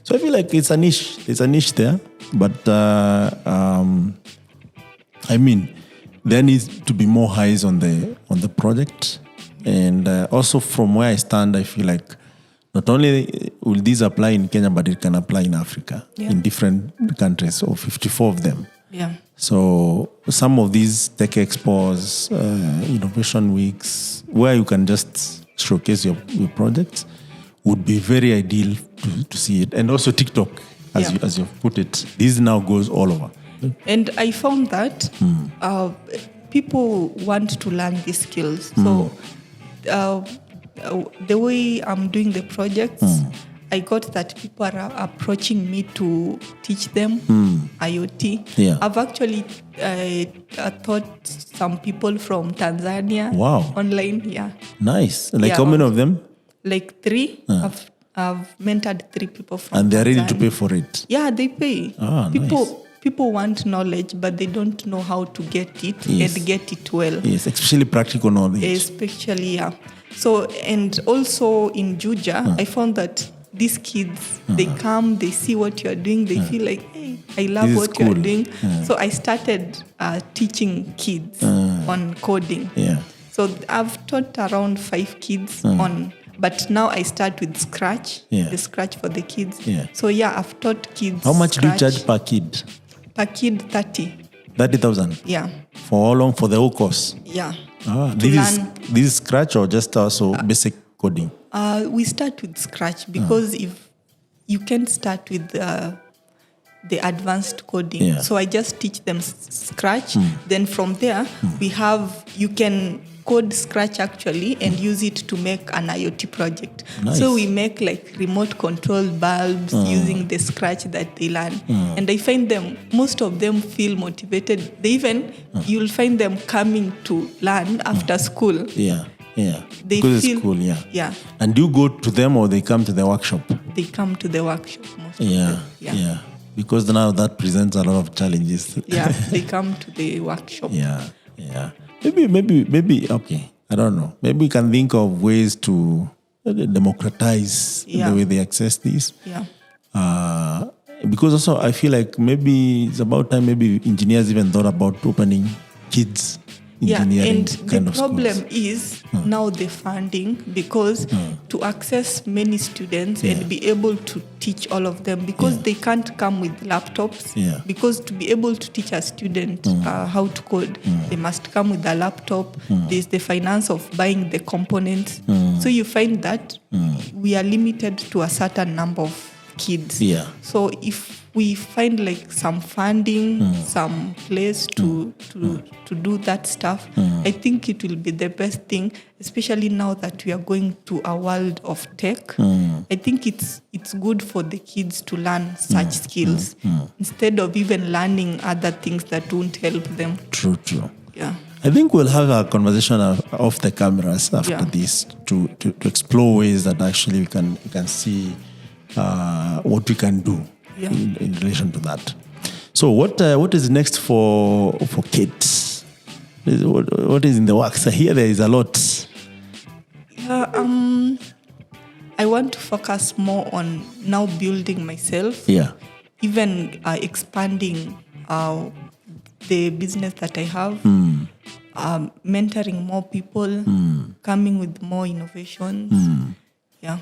A: So I feel like it's a niche. There's a niche there. But there needs to be more eyes on the project. And also from where I stand, I feel like not only will this apply in Kenya, but it can apply in Africa, in different countries, so 54 of them.
B: Yeah.
A: So some of these tech expos, innovation weeks, where you can just showcase your projects, would be very ideal to see it. And also TikTok, as you put it, this now goes all over.
B: And I found that people want to learn these skills. So the way I'm doing the projects, I got that people are approaching me to teach them IoT.
A: Yeah.
B: I've actually taught some people from Tanzania.
A: Wow.
B: Online, yeah.
A: Nice. Like
B: Yeah.
A: how many of them?
B: Like 3. I've mentored 3 people from
A: And they're ready to
B: Tanzania.
A: pay for it.
B: Yeah, they pay.
A: Nice.
B: People want knowledge, but they don't know how to get it and get it well.
A: Yes, especially practical knowledge.
B: Especially, yeah. So, and also in Juja, I found that these kids, they come, they see what you're doing, they feel like, hey, I love
A: This is
B: what you're
A: cool.
B: doing. So I started teaching kids on coding.
A: Yeah.
B: So I've taught around 5 kids on, but now I start with Scratch, the Scratch for the kids.
A: Yeah.
B: So yeah, I've taught kids.
A: How much
B: Scratch.
A: do you charge per kid?
B: Per kid, 30.
A: 30,000?
B: Yeah.
A: For how long? For the whole course?
B: Yeah.
A: This is Scratch or just also basic coding?
B: We start with Scratch because if you can start with the advanced coding.
A: Yeah.
B: So I just teach them Scratch. Then from there, you can code Scratch actually and use it to make an IoT project.
A: Nice.
B: So we make like remote control bulbs using the Scratch that they learn. And I find most of them feel motivated. You'll find them coming to learn after school.
A: Yeah.
B: They
A: because
B: feel,
A: it's cool,
B: yeah.
A: And do you go to them or they come to the workshop?
B: They come to the workshop most of
A: Yeah.
B: them.
A: Yeah. Because now that presents a lot of challenges.
B: Yeah, they come to the workshop.
A: Yeah. Maybe, okay. I don't know. Maybe we can think of ways to democratize the way they access this.
B: Yeah.
A: Because also I feel like maybe it's about time maybe engineers even thought about opening kids engineering
B: and
A: kind
B: the
A: of
B: problem
A: schools.
B: is now the funding, because to access many students and be able to teach all of them, because they can't come with laptops.
A: Yeah.
B: Because to be able to teach a student how to code, they must come with a laptop. There's the finance of buying the components. So you find that we are limited to a certain number of kids.
A: Yeah.
B: So if we find like some funding, some place to do that stuff, I think it will be the best thing, especially now that we are going to a world of tech. I think it's good for the kids to learn such skills instead of even learning other things that won't help them.
A: True.
B: Yeah.
A: I think we'll have a conversation off the cameras after this to explore ways that actually we can see what we can do in relation to that. So what is next for Cate? What is in the works? I hear there is a lot.
B: Yeah, I want to focus more on now building myself.
A: Yeah.
B: Even expanding the business that I have, mentoring more people, coming with more innovations. Yeah.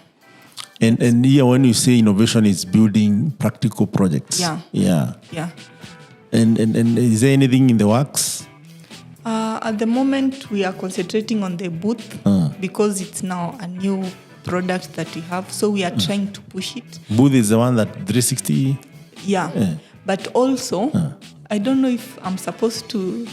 A: And here, when you say innovation, is building practical projects.
B: Yeah.
A: And is there anything in the works?
B: At the moment, we are concentrating on the booth because it's now a new product that we have. So we are trying to push it.
A: Booth is the one that 360.
B: Yeah. But also, I don't know if I'm supposed to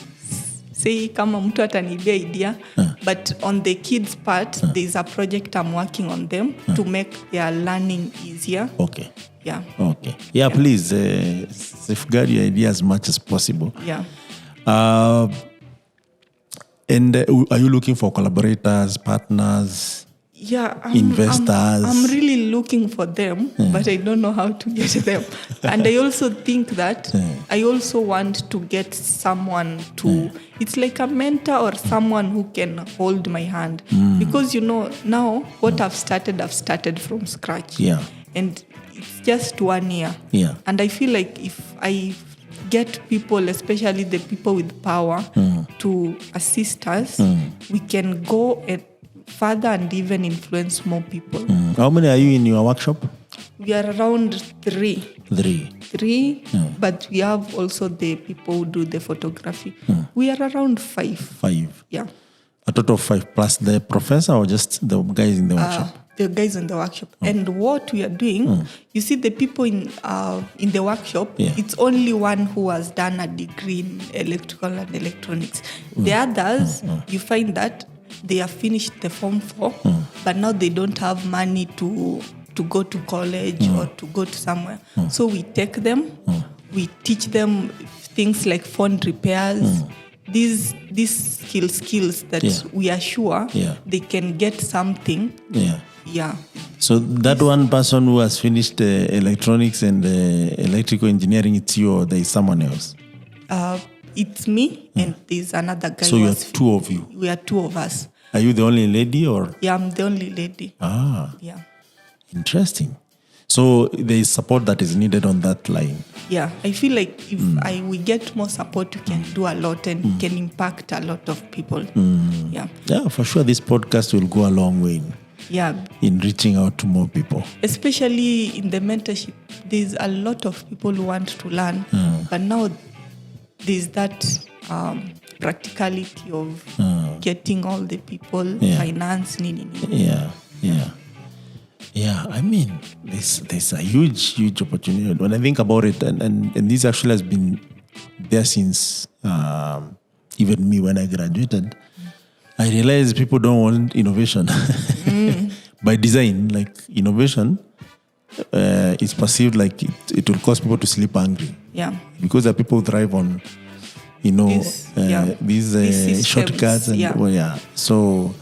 B: say kama mtu atanibia idea, but on the kids part, there's a project I'm working on them to make their learning easier.
A: Okay.
B: Yeah.
A: Okay. Yeah, please safeguard your idea as much as possible.
B: Yeah.
A: And are you looking for collaborators, partners?
B: Yeah,
A: investors?
B: I'm really looking for them, but I don't know how to get them. And I also think that I also want to get someone to, it's like a mentor or someone who can hold my hand. Because, now what I've started from scratch.
A: Yeah.
B: And it's just 1 year.
A: Yeah.
B: And I feel like if I get people, especially the people with power, to assist us, we can go further and even influence more people.
A: How many are you in your workshop?
B: We are around 3.
A: 3.
B: But we have also the people who do the photography. We are around 5.
A: 5.
B: Yeah.
A: A total of 5 plus the professor or just the guys in the workshop?
B: The guys in the workshop. And what we are doing, you see the people in the workshop, it's only one who has done a degree in electrical and electronics. The others, you find that they have finished the Form 4, but now they don't have money to to go to college or to go to somewhere. So we take them, we teach them things like phone repairs, these skills that we are sure they can get something. Yeah.
A: So that one person who has finished electronics and electrical engineering, it's you, or there is someone else?
B: It's me and there's another guy.
A: So you are two of you?
B: We are two of us.
A: Are you the only lady or?
B: Yeah, I'm the only lady. Yeah.
A: Interesting. So there is support that is needed on that line.
B: Yeah, I feel like if we get more support, we can do a lot and can impact a lot of people. Yeah.
A: Yeah, for sure this podcast will go a long way in reaching out to more people.
B: Especially in the mentorship, there's a lot of people who want to learn, but now there's that practicality of getting all the people, finance,
A: Yeah, I mean, there's a huge opportunity. When I think about it, and this actually has been there since even me when I graduated, I realized people don't want innovation. By design, like innovation is perceived like it will cause people to sleep hungry.
B: Yeah.
A: Because there are people who thrive on, these shortcuts. And, So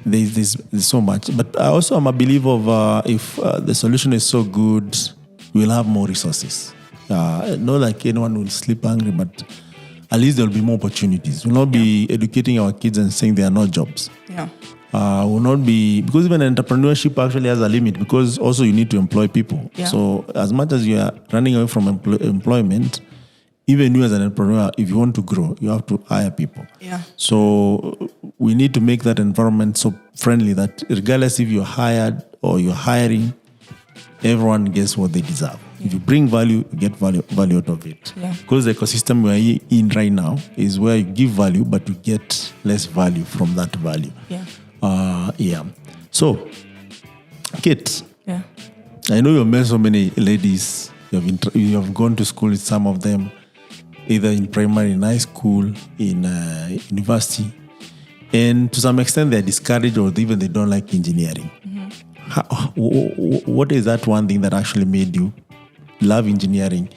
A: there's so much. But I also am a believer of if the solution is so good, we'll have more resources. Not like anyone will sleep hungry, but at least there will be more opportunities. We'll not be educating our kids and saying there are no jobs.
B: Yeah.
A: Will not be, because even entrepreneurship actually has a limit, because also you need to employ people.
B: Yeah.
A: So as much as you are running away from employment, even you as an entrepreneur, if you want to grow, you have to hire people.
B: Yeah.
A: So we need to make that environment so friendly that regardless if you're hired or you're hiring, everyone gets what they deserve. If you bring value, you get value out of it.
B: Yeah.
A: Because the ecosystem we're in right now is where you give value, but you get less value from that value.
B: Yeah.
A: So, Cate,
B: Yeah.
A: I know you've met so many ladies. You have gone to school with some of them, either in primary, in high school, in university. And to some extent, they're discouraged or even they don't like engineering. What is that one thing that actually made you love engineering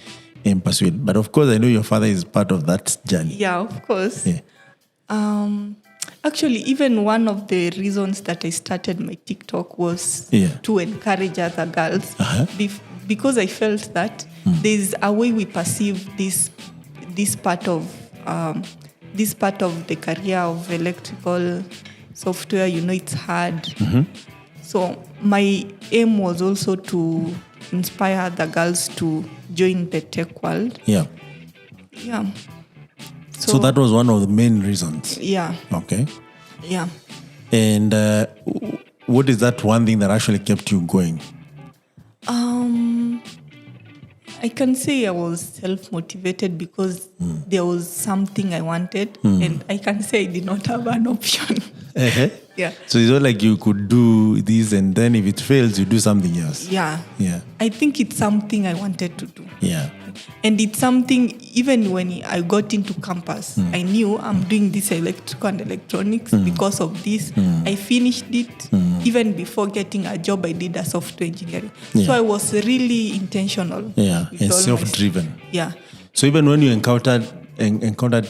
A: and pursue it? But of course, I know your father is part of that journey.
B: Yeah, of course.
A: Yeah.
B: Actually, even one of the reasons that I started my TikTok was to encourage other girls. Because I felt that there's a way we perceive this part of the career of electrical software. It's hard. So my aim was also to inspire other girls to join the tech world.
A: Yeah.
B: Yeah.
A: So that was one of the main reasons.
B: Yeah.
A: Okay.
B: Yeah.
A: And what is that one thing that actually kept you going?
B: I can say I was self-motivated because there was something I wanted, and I can say I did not have an option. Yeah.
A: So it's not like you could do this and then if it fails, you do something else.
B: Yeah.
A: Yeah.
B: I think it's something I wanted to do.
A: Yeah.
B: And it's something, even when I got into campus, I knew I'm doing this electrical and electronics because of this. I finished it. Even before getting a job, I did a software engineering. So I was really intentional.
A: Yeah, and self-driven.
B: Yeah.
A: So even when you encountered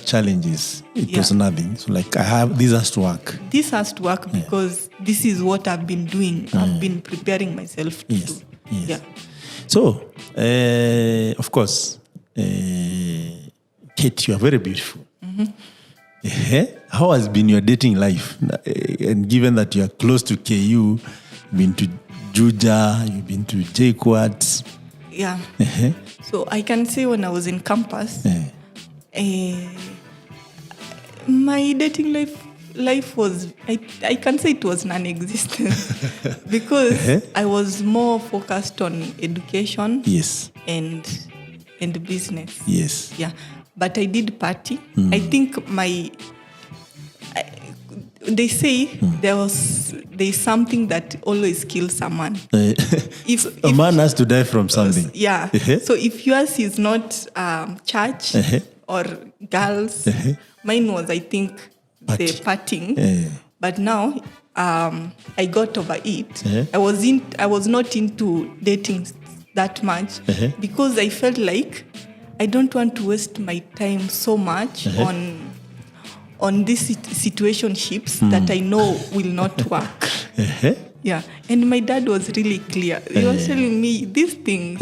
A: challenges, it was nothing. So like, this has to work.
B: This has to work because this is what I've been doing. I've been preparing myself to do.
A: Yes.
B: Yeah.
A: So, of course, Cate, you are very beautiful. How has been your dating life? And given that you are close to KU, you've been to Juja, you've been to JKUAT.
B: Yeah. So I can say when I was in campus, my dating life was, I can say it was non-existent because I was more focused on education and business.
A: Yes.
B: Yeah. But I did party. I think they say there's something that always kills someone. If
A: a man has to die from something.
B: Yeah. So if yours is not church or girls, mine was, I think, the partying. But now I got over it.
A: Uh-huh.
B: I was not into dating that much because I felt like I don't want to waste my time so much on these situationships that I know will not work. Yeah, and my dad was really clear. He was telling me these things,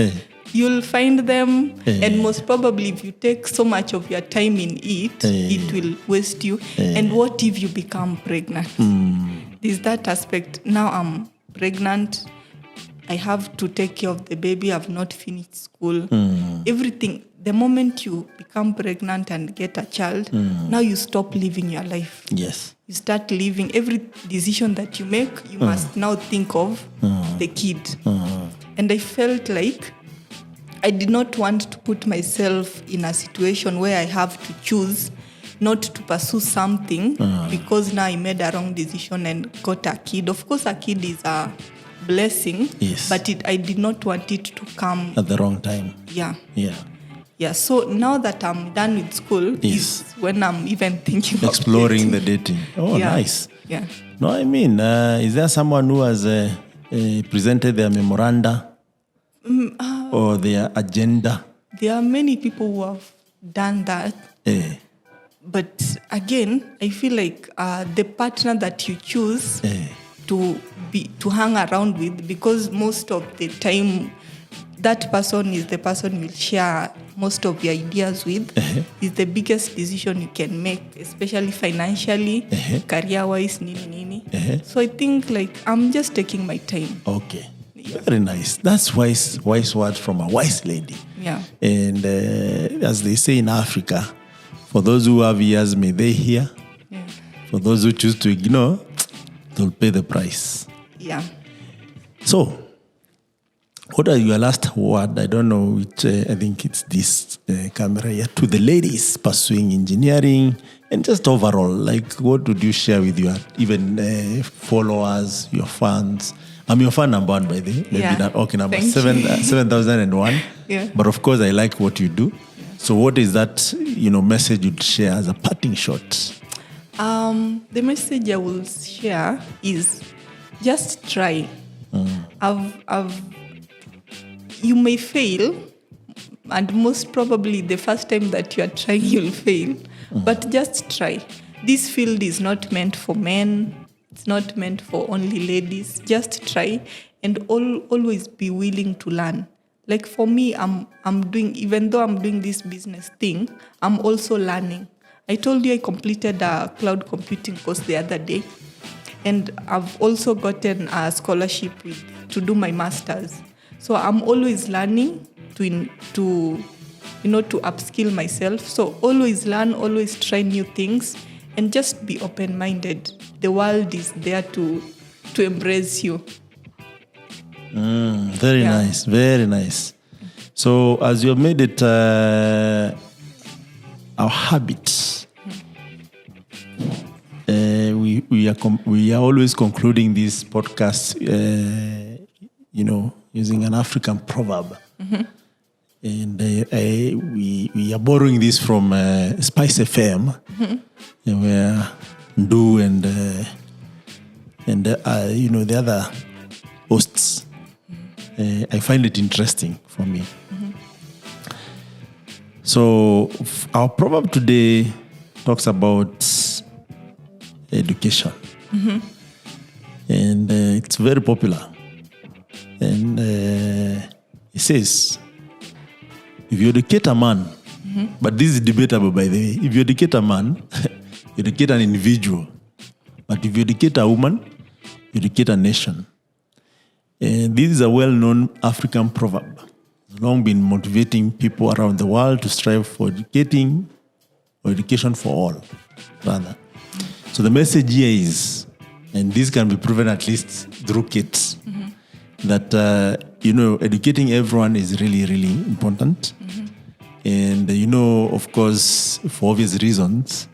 B: you'll find them, and most probably if you take so much of your time in it, it will waste you. And what if you become pregnant? There's that aspect. Now I'm pregnant. I have to take care of the baby. I've not finished school. Everything. The moment you become pregnant and get a child, now you stop living your life.
A: Yes.
B: You start living. Every decision that you make, you must now think of the kid. And I felt like I did not want to put myself in a situation where I have to choose not to pursue something because now I made a wrong decision and got a kid. Of course, a kid is a blessing, but I did not want it to come
A: at the wrong time.
B: Yeah, so now that I'm done with school is when I'm even thinking
A: exploring the dating. Oh, nice.
B: Yeah.
A: No, I mean, is there someone who has presented their memoranda or their agenda?
B: There are many people who have done that. But again, I feel like the partner that you choose to hang around with, because most of the time that person is the person you'll share most of your ideas with, is the biggest decision you can make, especially financially, career-wise, nini. So I think like I'm just taking my time.
A: Okay. Very nice. That's wise word from a wise lady.
B: Yeah.
A: And as they say in Africa, for those who have ears, may they hear.
B: Yeah.
A: For those who choose to ignore, they'll pay the price.
B: Yeah.
A: So, what are your last word? I don't know which, I think it's this camera here, to the ladies pursuing engineering and just overall, like what would you share with your even followers, your fans? I'm your fan number one, by the way. Maybe not, okay, number 7,001.
B: Yeah.
A: But of course, I like what you do. So what is that, message you'd share as a parting shot?
B: The message I will share is just try. You may fail, and most probably the first time that you are trying, you'll fail. But just try. This field is not meant for men. It's not meant for only ladies. Just try and always be willing to learn. Like for me, I'm doing, even though I'm doing this business thing, I'm also learning. I told you I completed a cloud computing course the other day, and I've also gotten a scholarship to do my master's. So I'm always learning to upskill myself. So always learn, always try new things, and just be open-minded. The world is there to embrace you.
A: Very nice, very nice. So as you have made it our habit, we are always concluding this podcast, using an African proverb. And we are borrowing this from Spice FM, where Ndu and the other hosts. I find it interesting for me. So our proverb today talks about education. And it's very popular. And it says, if you educate a man, but this is debatable, by the way. If you educate a man, you educate an individual. But if you educate a woman, you educate a nation. And this is a well-known African proverb. It's long been motivating people around the world to strive for education for all, rather. So the message here is, and this can be proven at least through Cate, that, educating everyone is really, really important. And, of course, for obvious reasons,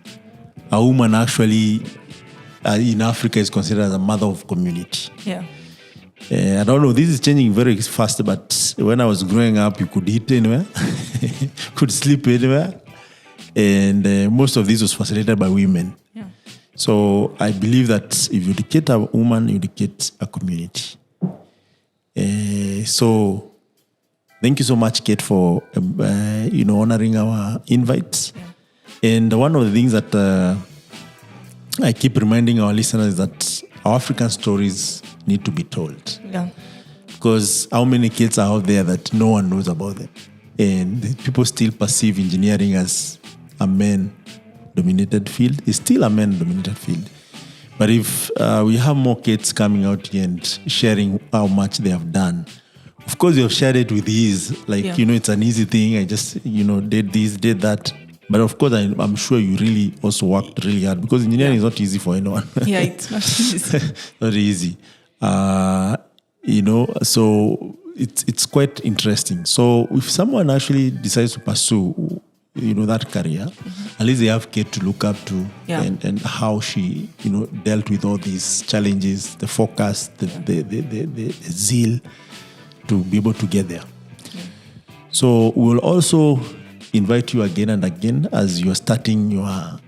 A: a woman actually in Africa is considered as a mother of community.
B: Yeah.
A: I don't know, this is changing very fast, but when I was growing up, you could eat anywhere, could sleep anywhere. And most of this was facilitated by women.
B: Yeah.
A: So I believe that if you educate a woman, you educate a community. So thank you so much, Cate, for honoring our invites. Yeah. And one of the things that I keep reminding our listeners is that our African stories need to be told.
B: Yeah.
A: Because how many kids are out there that no one knows about them? And people still perceive engineering as a man-dominated field. It's still a man-dominated field. But if we have more kids coming out here and sharing how much they have done, of course you have shared it with ease. Like, it's an easy thing. I just, did this, did that. But of course, I'm sure you really also worked really hard because engineering is not easy for anyone.
B: Yeah, it's not easy.
A: Not easy. So it's quite interesting. So if someone actually decides to pursue, that career, at least they have Cate to look up to and how she, dealt with all these challenges, the focus, the zeal to be able to get there. Yeah. So we'll also invite you again and again as you're starting your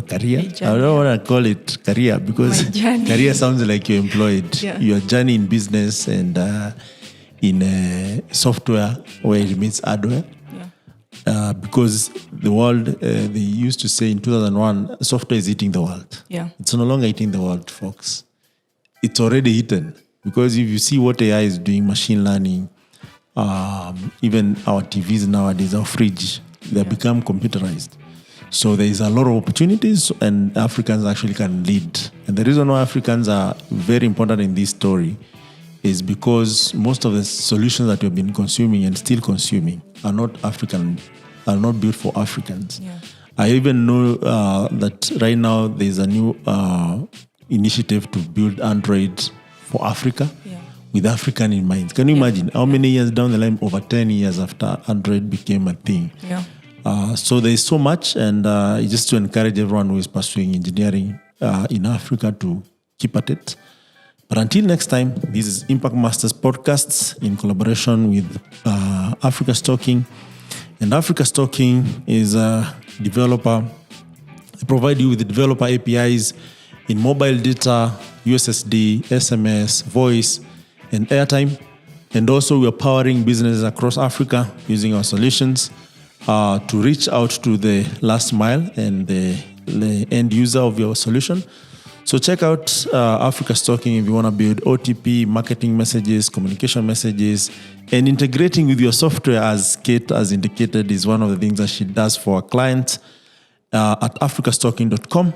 A: career. I don't want to call it career because career sounds like you're employed. Yeah. Your journey in business and in software where it means hardware. Yeah. Because the world, they used to say in 2001, software is eating the world. Yeah. It's no longer eating the world, folks. It's already eaten. Because if you see what AI is doing, machine learning, even our TVs nowadays, our fridge, they become computerized. So there is a lot of opportunities and Africans actually can lead. And the reason why Africans are very important in this story is because most of the solutions that we've been consuming and still consuming are not African, are not built for Africans. Yeah. I even know that right now there's a new initiative to build Android for Africa with African in mind. Can you imagine how many years down the line, over 10 years after Android became a thing? Yeah. So there is so much, and just to encourage everyone who is pursuing engineering in Africa to keep at it. But until next time, this is Impact Masters Podcasts in collaboration with Africa Stocking. And Africa Stocking is a developer. They provide you with the developer APIs in mobile data, USSD, SMS, voice, and airtime. And also we are powering businesses across Africa using our solutions to reach out to the last mile and the end user of your solution. So check out Africa Stocking if you want to build OTP, marketing messages, communication messages, and integrating with your software, as Cate has indicated, is one of the things that she does for our clients at africastocking.com.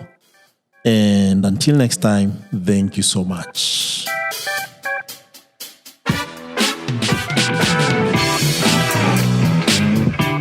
A: And until next time, thank you so much.